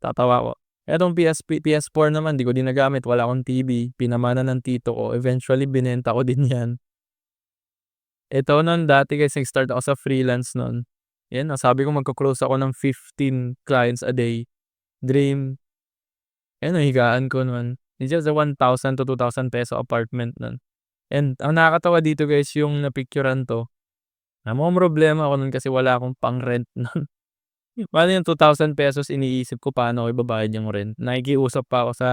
tatawa ako. Etong PS4 naman di ko din nagamit, wala akong TV, pinamana ng tito ko, eventually binenta ko din yan. Ito nun dati guys nag-start ako sa freelance nun, yan nasabi ko magko-close ako ng 15 clients a day, dream. Ayan ang higaan ko nun, it's just a ₱1,000 to ₱2,000 apartment nun. And ang nakakatawa dito guys yung napicturan 'to, mukhang problema ako nun kasi wala akong pang-rent nun. Paano yung ₱2,000 iniisip ko paano ko ibabayad yung rent, nakikiusap pa ako sa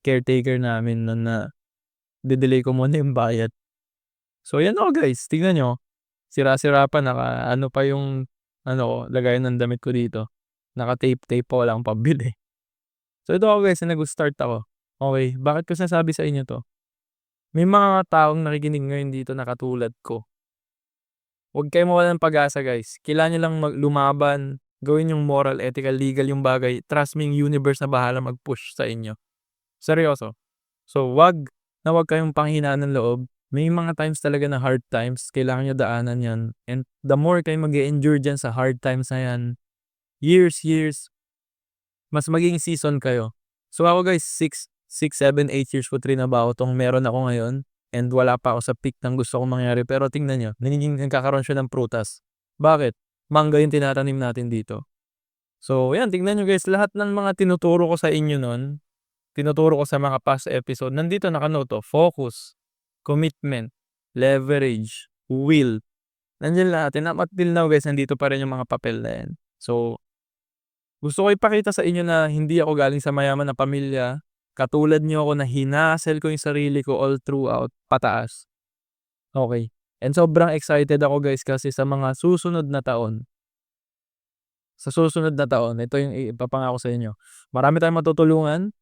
caretaker namin nun na de-delay ko muna yung bayad. So yan, oh, guys tignan niyo, sira-sira pa, naka-ano pa yung ano ko, lagayan ng damit ko dito, naka-tape-tape pa, wala akong pambili. So ito ako guys na nag-start ako, okey, bakit ko sinasabi sa inyo 'to? May mga taong nakikinig ngayon dito na katulad ko. Huwag kayong mawalan ng pag-asa guys, kailangan niyo lang lumaban, gawin yung moral, ethical, legal yung bagay, trust me yung universe na bahalang mag-push sa inyo, seryoso. So wag kayong panghihinaan ng loob, may mga times talaga na hard times, kailangan niyo daanan yan and the more kayong mag-e-endure diyan sa hard times na yan, years, mas magiging seasoned kayo. So ako guys 6, 7, 8 years ko trinabaho 'tong meron ako ngayon and wala pa ako sa peak ng gusto kong mangyari, pero tingnan niyo nagkakaroon siya ng prutas. Bakit? Mangga yung tinatanim natin dito. So yan, tingnan niyo guys, lahat ng mga tinuturo ko sa inyo nun, tinuturo ko sa mga past episode, nandito naka-note, oh, focus, commitment, leverage, will, nandiyan lahat and up until now guys nandito pa rin yung mga papel na yan. So gusto ko ipakita sa inyo na hindi ako galing sa mayaman na pamilya, katulad niyo ako na hinustle ko yung sarili ko all throughout, pataas, okey. And sobrang excited ako guys kasi sa susunod na taon, ito yung ipapangako sa inyo, marami tayong matutulungan,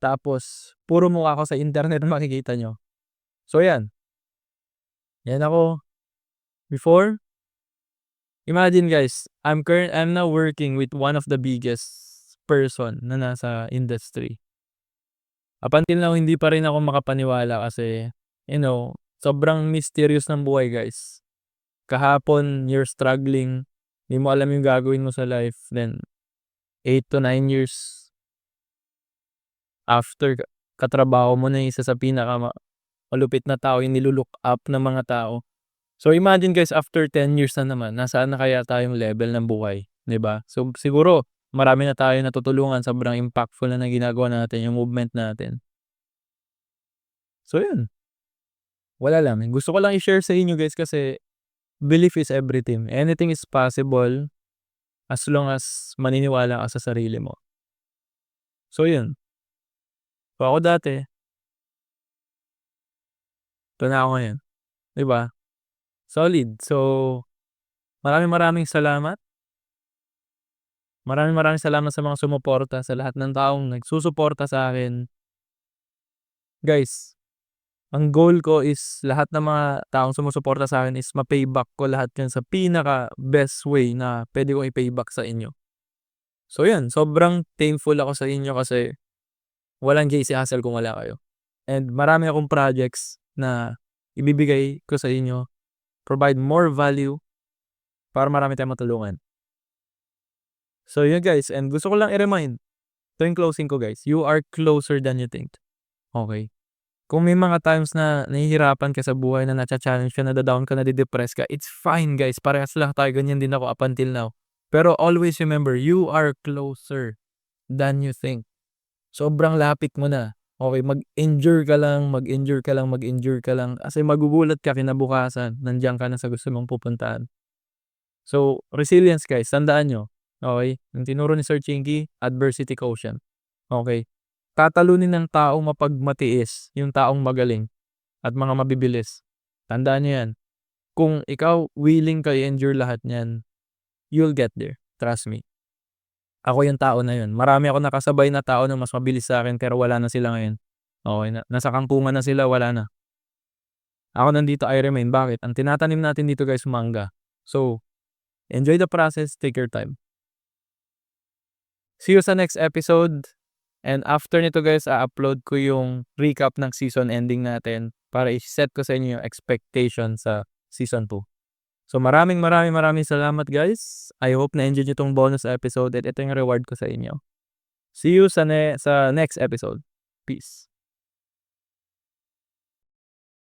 tapos puro mukha ko sa internet ang makikita niyo. So yan, yan ako before. Imagine guys, I'm now working with one of the biggest person na nasa industry. Up until now hindi pa rin ako makapaniwala kasi, sobrang mysterious ng buhay guys. Kahapon you're struggling, di mo alam yung gagawin mo sa life, then 8 to 9 years after katrabaho mo na yung isa sa malupit na tao, yung nilu-look up ng mga tao. So imagine guys, after 10 years na naman, nasaan na kaya tayong level ng buhay, 'di ba? So siguro marami na tayong natutulungan, sobrang impactful na ginagawa natin, yung movement natin. So yun, wala lang. Gusto ko lang i-share sa inyo guys kasi belief is everything. Anything is possible as long as maniniwala ka sa sarili mo. So yun. So ako dati, ito na ako ngayon, 'di ba? Solid. So maraming salamat. Maraming salamat sa mga sumuporta, sa lahat ng taong nagsusuporta sa akin. Guys, ang goal ko is lahat ng mga taong sumusuporta sa akin is ma-payback ko lahat 'yan sa pinaka best way na puwede kong i-payback sa inyo. So 'yun, sobrang thankful ako sa inyo kasi walang JC Hustle kung wala kayo. And marami akong projects na ibibigay ko sa inyo, provide more value para marami tayong matulungan. So 'yun guys, and gusto ko lang i-remind, ito yung closing ko guys, you are closer than you think. Okay. Kung may mga times na nahihirapan ka sa buhay, na nacha-challenge ka, nada-down ka, nade-depress ka, it's fine guys, parehas lang tayo, ganyan din ako up until now. Pero always remember, you are closer than you think. Sobrang lapit mo na. Okay, mag-endure ka lang, mag-endure ka lang, mag-endure ka lang. Kasi magugulat ka kinabukasan, nandiyan ka na sa gusto mong pupuntahan. So, resilience guys, tandaan nyo. Okay? Yung tinuro ni Sir Chinky, adversity quotient. Okay? Tatalunin ng taong mapagmatiis yung taong magaling at mga mabibilis. Tandaan niyo yan. Kung ikaw willing ka i-endure lahat niyan, you'll get there. Trust me. Ako yung tao na yun. Marami ako nakasabay na tao na mas mabilis sa akin pero wala na sila ngayon. Okay na. Nasa kampungan na sila, wala na. Ako nandito, I remain. Bakit? Ang tinatanim natin dito guys, mangga. So, enjoy the process. Take your time. See you sa next episode. And after nito guys, upload ko yung recap ng season ending natin para i-set ko sa inyo yung expectation sa season 2. So maraming salamat guys. I hope na-enjoy nyo tong bonus episode at ito yung reward ko sa inyo. See you sa next episode. Peace.